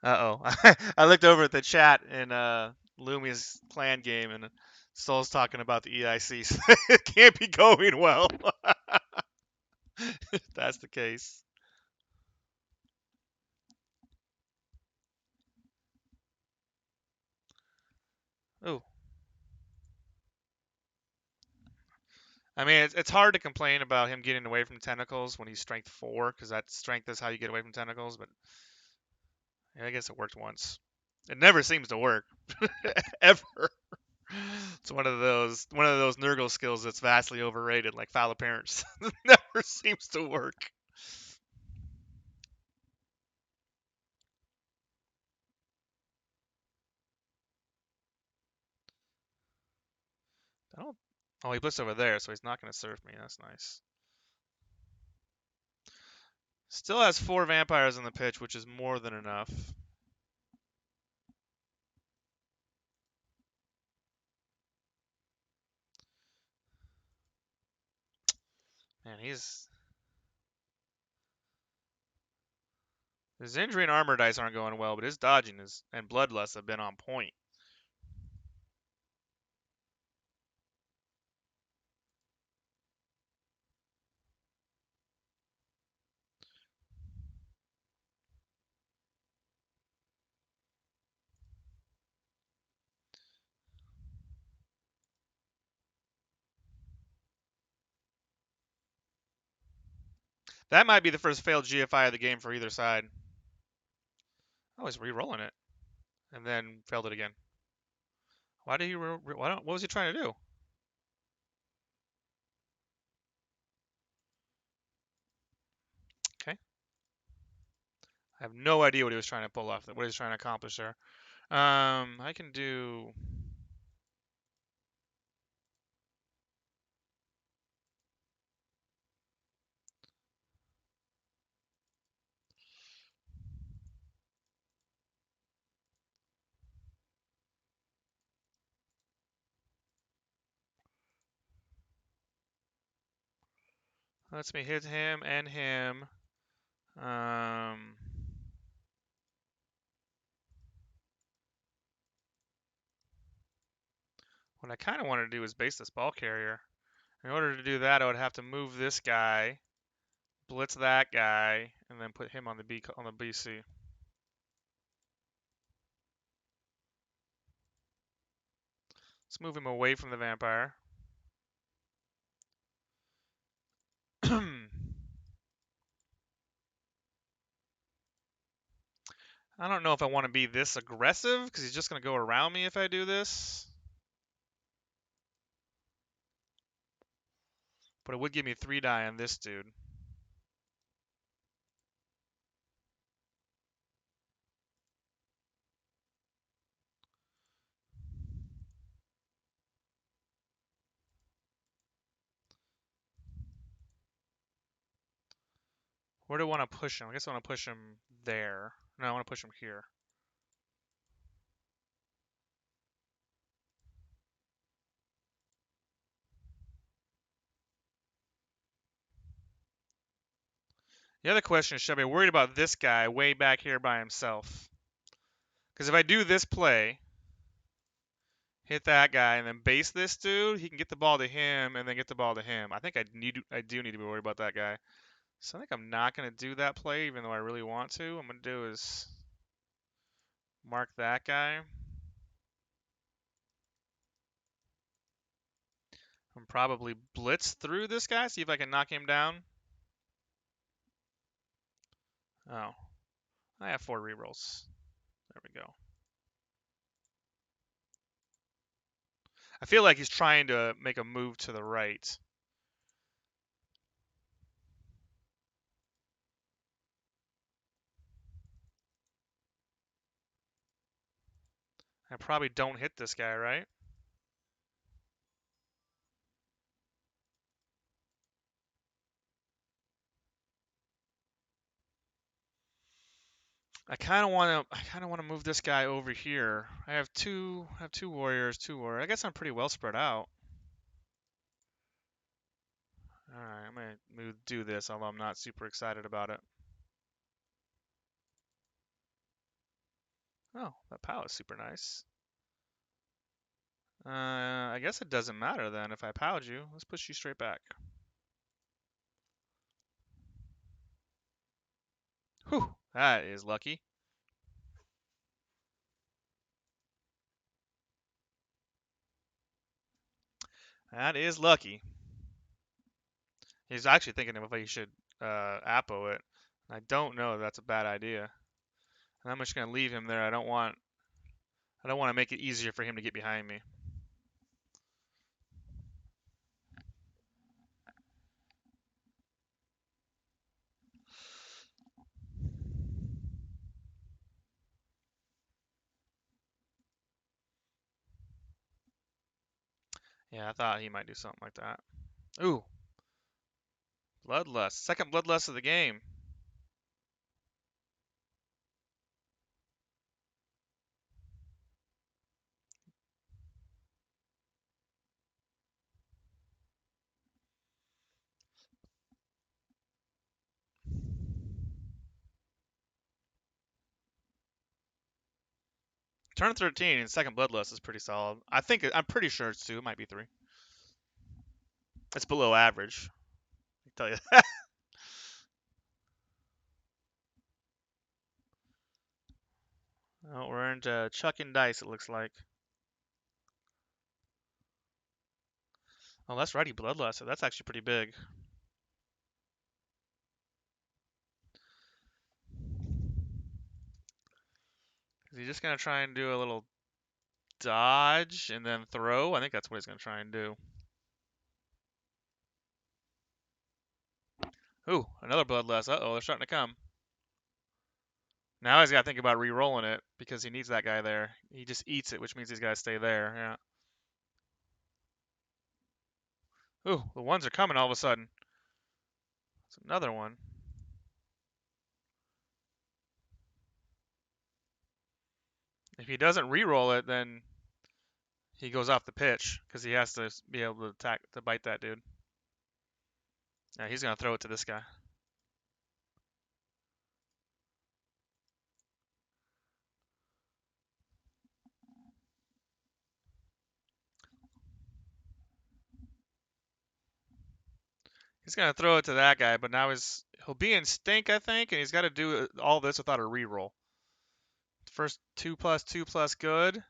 Uh-oh. I looked over at the chat in Lumi's clan game, and Soul's talking about the EIC. So it can't be going well. If that's the case. Ooh. I mean, it's hard to complain about him getting away from tentacles when he's strength 4, because that strength is how you get away from tentacles, but yeah, I guess it worked once. It never seems to work. Ever. It's one of those Nurgle skills that's vastly overrated, like foul appearance. Never seems to work. I don't. Oh, he blitzed over there, so he's not going to surf me. That's nice. Still has 4 vampires in the pitch, which is more than enough. Man, his injury and armor dice aren't going well, but his dodging and bloodlust have been on point. That might be the first failed GFI of the game for either side. Oh, he's re-rolling it, and then failed it again. Why did he? What was he trying to do? Okay, I have no idea what he was trying to pull off. What he was trying to accomplish there. I can do. Lets me hit him and him. What I kind of want to do is base this ball carrier. In order to do that, I would have to move this guy, blitz that guy, and then put him on the BC. Let's move him away from the vampire. I don't know if I want to be this aggressive, because he's just going to go around me if I do this. But it would give me 3 die on this dude. Where do I want to push him? I guess I want to push him there. No, I want to push him here. The other question is, should I be worried about this guy way back here by himself? Because if I do this play, hit that guy, and then base this dude, he can get the ball to him and then get the ball to him. I think I do need to be worried about that guy. So I think I'm not going to do that play, even though I really want to. What I'm going to do is mark that guy. I'm probably blitz through this guy, see if I can knock him down. Oh, I have 4 rerolls. There we go. I feel like he's trying to make a move to the right. I probably don't hit this guy, right? I kind of want to move this guy over here. I have two warriors, 2 warriors. I guess I'm pretty well spread out. All right, I'm gonna do this, although I'm not super excited about it. Oh, that POW is super nice. I guess it doesn't matter then if I POW'd you. Let's push you straight back. Whew, that is lucky. That is lucky. He's actually thinking of if he should Apo it. I don't know if that's a bad idea. And I'm just gonna leave him there. I don't want to make it easier for him to get behind me. Yeah, I thought he might do something like that. Ooh, Bloodlust. Second Bloodlust of the game. Turn 13 and second Bloodlust is pretty solid. I'm pretty sure it's 2. It might be 3. It's below average. I can tell you that. Oh, we're into chucking dice, it looks like. Oh, that's right, he Bloodlust, so that's actually pretty big. Is he just going to try and do a little dodge and then throw? I think that's what he's going to try and do. Ooh, another Bloodlust. Uh-oh, they're starting to come. Now he's got to think about re-rolling it because he needs that guy there. He just eats it, which means he's got to stay there. Yeah. Ooh, the ones are coming all of a sudden. It's another one. If he doesn't re-roll it, then he goes off the pitch because he has to be able to bite that dude. Yeah, he's gonna throw it to this guy. He's gonna throw it to that guy, but now he'll be in stink, I think, and he's got to do all this without a re-roll. First 2+2+ good.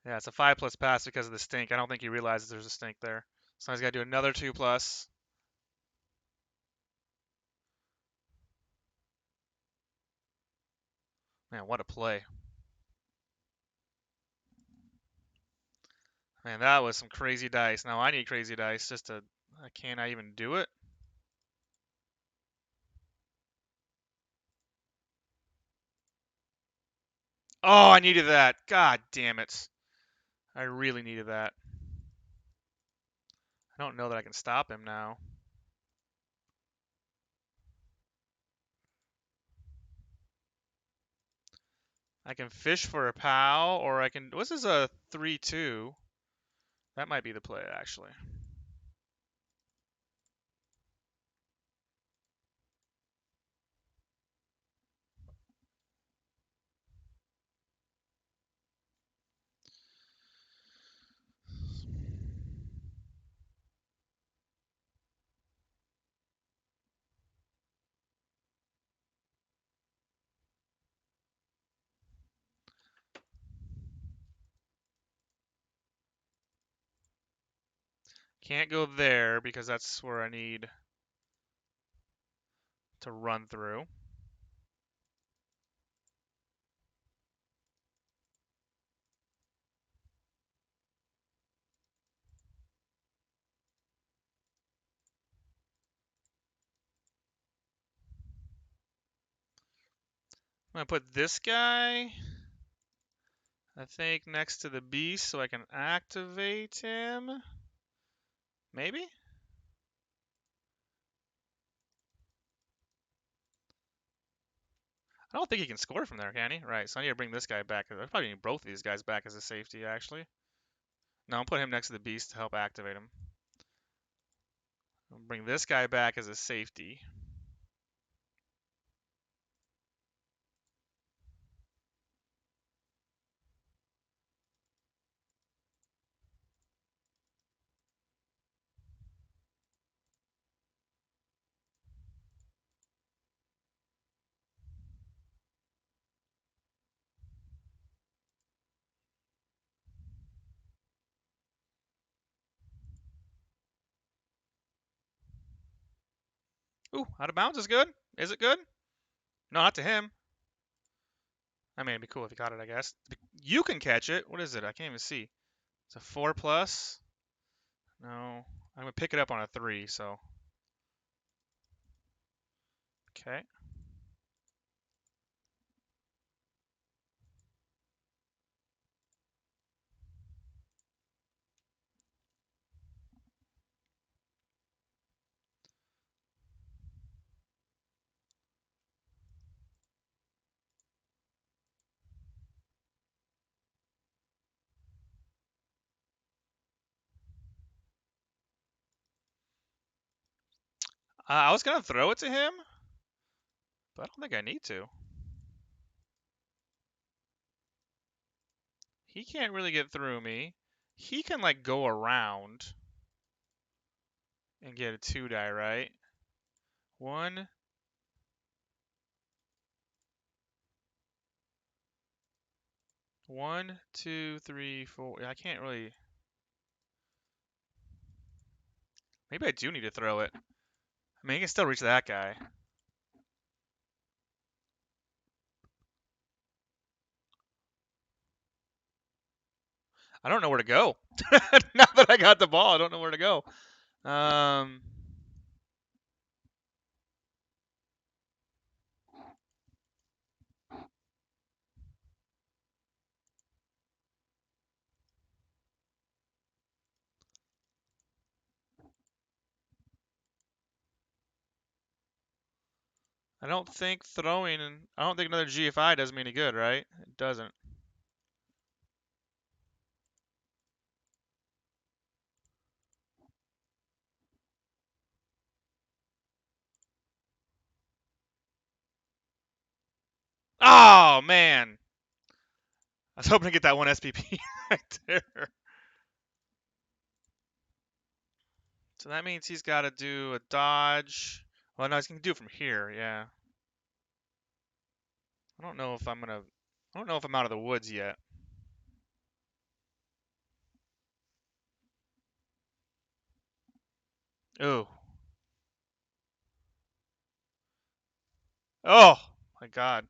Yeah, it's a 5+ pass because of the stink. I don't think he realizes there's a stink there. So he's got to do another 2+. Man, what a play. Man, that was some crazy dice. Now I need crazy dice just to... Can I even do it? Oh, I needed that. God damn it. I really needed that. I don't know that I can stop him now. I can fish for a POW, or I can... This is a 3-2. That might be the play, actually. Can't go there because that's where I need to run through. I'm going to put this guy, I think, next to the beast so I can activate him. Maybe? I don't think he can score from there, can he? Right, so I need to bring this guy back. I probably need both of these guys back as a safety, actually. No, I'll put him next to the beast to help activate him. I'll bring this guy back as a safety. Ooh, out of bounds is good. Is it good? No, not to him. I mean, it'd be cool if he caught it, I guess. You can catch it. What is it? I can't even see. It's a 4+. No. I'm going to pick it up on a 3, so. Okay. I was going to throw it to him, but I don't think I need to. He can't really get through me. He can, like, go around and get a 2-die, right? 1. 1, 2, 3, 4. I can't really... Maybe I do need to throw it. I mean, he can still reach that guy. I don't know where to go. Now that I got the ball, I don't know where to go. I don't think I don't think another GFI does me any good, right? It doesn't. Oh, man. I was hoping to get that one SPP right there. So that means he's got to do a dodge. Well, no, he's going to do it from here, yeah. I don't know if I'm out of the woods yet. Ooh. Oh, my God.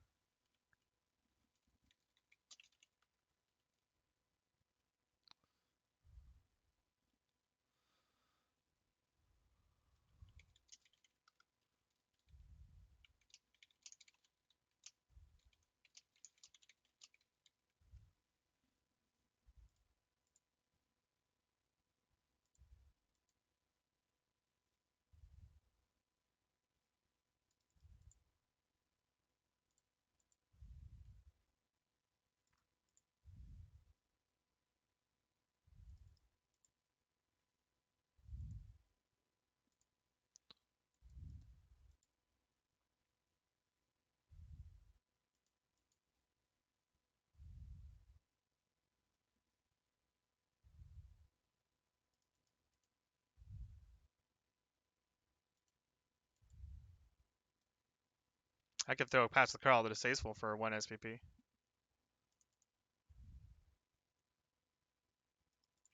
I could throw past the crawl to distasteful for 1 SPP.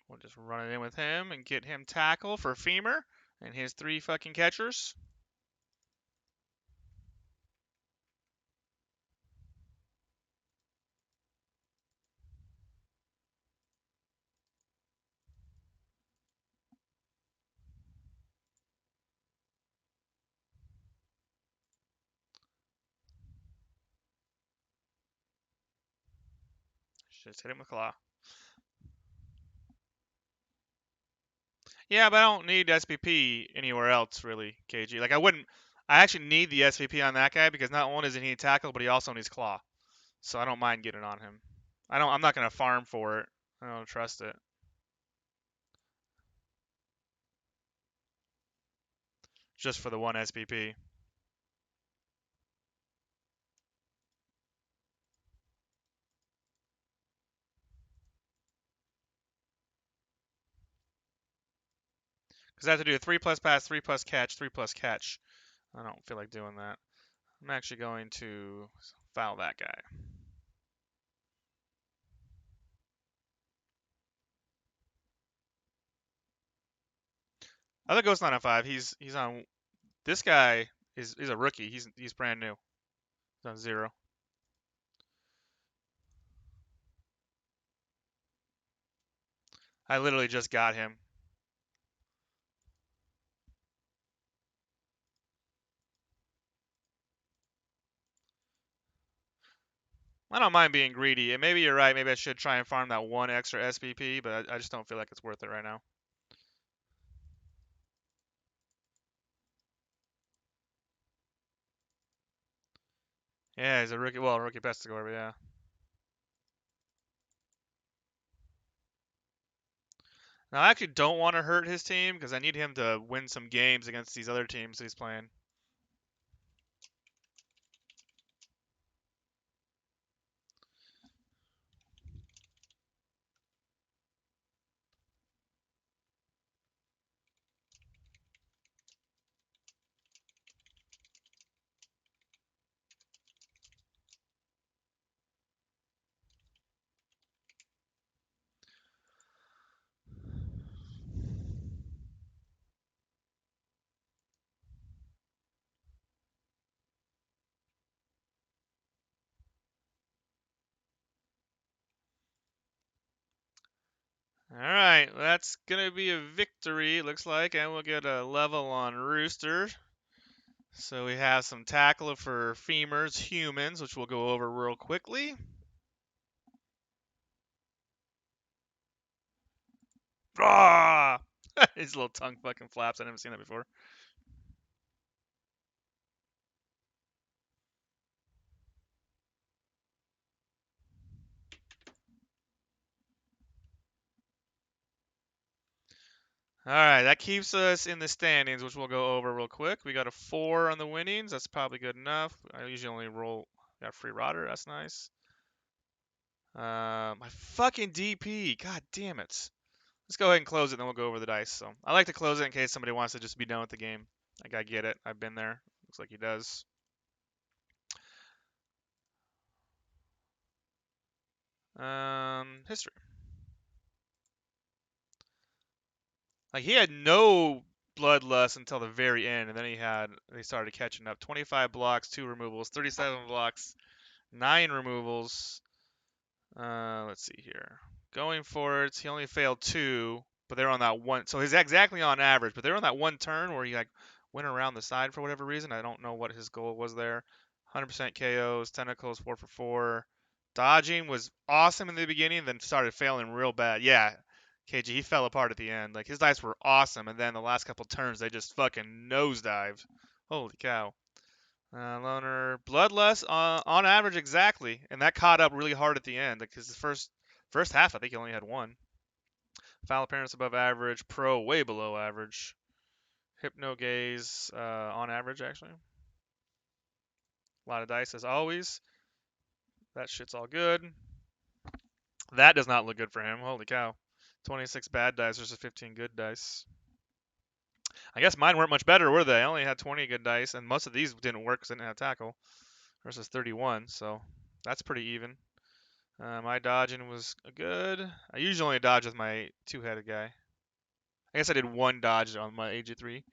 We'll just run it in with him and get him tackle for Femur and his 3 fucking catchers. Just hit him with Claw. Yeah, but I don't need SPP anywhere else, really, KG. Like, I actually need the SPP on that guy because not only does he need tackle, but he also needs Claw. So I don't mind getting on him. I'm not going to farm for it. I don't trust it. Just for the 1 SPP. Because I have to do a 3+ pass, 3+ catch, 3+ catch. I don't feel like doing that. I'm actually going to foul that guy. Other Ghost 905. He's on. This guy is a rookie. He's brand new. He's on 0. I literally just got him. I don't mind being greedy. And maybe you're right. Maybe I should try and farm that 1 extra SPP, but I just don't feel like it's worth it right now. Yeah, he's a rookie. Well, rookie best score, but yeah. Now, I actually don't want to hurt his team because I need him to win some games against these other teams he's playing. All right, that's gonna be a victory, looks like, and we'll get a level on Rooster. So we have some tackle for femurs, humans, which we'll go over real quickly. Ah! His little tongue fucking flaps. I never seen that before. All right, that keeps us in the standings, which we'll go over real quick. We got a 4 on the winnings. That's probably good enough. I usually only roll. Got free rotter. That's nice. My fucking DP. God damn it. Let's go ahead and close it, then we'll go over the dice. So I like to close it in case somebody wants to just be done with the game. Like, I get it. I've been there. Looks like he does. History. Like, he had no bloodlust until the very end, and then he started catching up. 25 blocks, 2 removals, 37 blocks, 9 removals. Let's see here. Going for it, he only failed 2, but they're on that one. So he's exactly on average, but they're on that one turn where he like went around the side for whatever reason. I don't know what his goal was there. 100% KOs, tentacles, 4 for 4. Dodging was awesome in the beginning, then started failing real bad. Yeah, KG, he fell apart at the end. Like, his dice were awesome, and then the last couple turns, they just fucking nosedived. Holy cow. Loner, bloodless on average exactly, and that caught up really hard at the end because the first half I think he only had 1. Foul appearance above average, pro way below average. Hypno gaze on average actually. A lot of dice as always. That shit's all good. That does not look good for him. Holy cow. 26 bad dice versus 15 good dice. I guess mine weren't much better, were they? I only had 20 good dice, and most of these didn't work because I didn't have tackle. versus 31, so that's pretty even. My dodging was good. I usually only dodge with my two-headed guy. I guess I did one dodge on my AG3.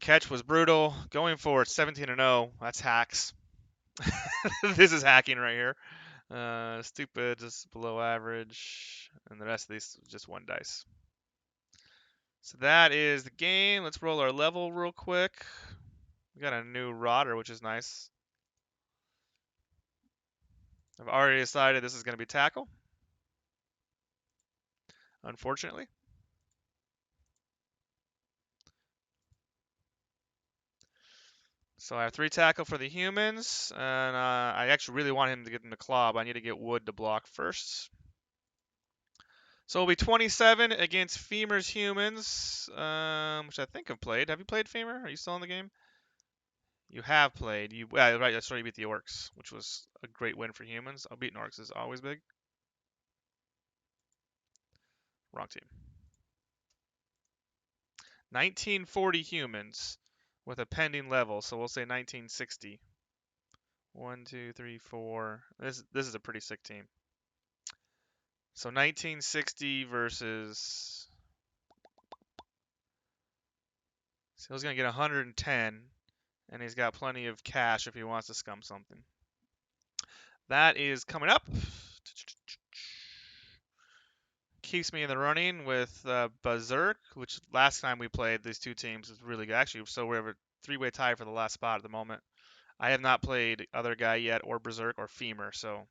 Catch was brutal. Going for it, 17-0. That's hacks. This is hacking right here. Stupid, just below average. And the rest of these just one dice. So that is the game. Let's roll our level real quick. We got a new rodder, which is nice. I've already decided this is going to be tackle, unfortunately. So I have 3 tackle for the humans, and I actually really want him to get in the claw, but I need to get wood to block first. So it'll be 27 against Femur's humans, which I think I've played. Have you played Femur? Are you still in the game? You have played. Right, that's right. You beat the orcs, which was a great win for humans. Beating orcs is always big. Wrong team. 1940 humans with a pending level, so we'll say 1960. 1, 2, 3, 4. This is a pretty sick team. So 1960 versus. So he's gonna get 110, and he's got plenty of cash if he wants to scum something. That is coming up. Keeps me in the running with Berserk, which last time we played these two teams was really good. Actually, so we have a 3-way tie for the last spot at the moment. I have not played other guy yet, or Berserk, or Femur, so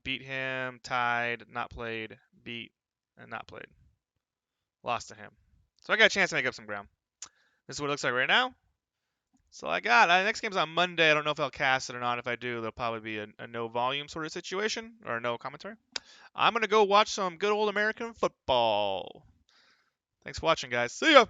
beat him, tied, not played, beat, and not played. Lost to him. So I got a chance to make up some ground. This is what it looks like right now. So I got, next game's on Monday. I don't know if I'll cast it or not. If I do, there'll probably be a no volume sort of situation, or no commentary. I'm going to go watch some good old American football. Thanks for watching, guys. See ya!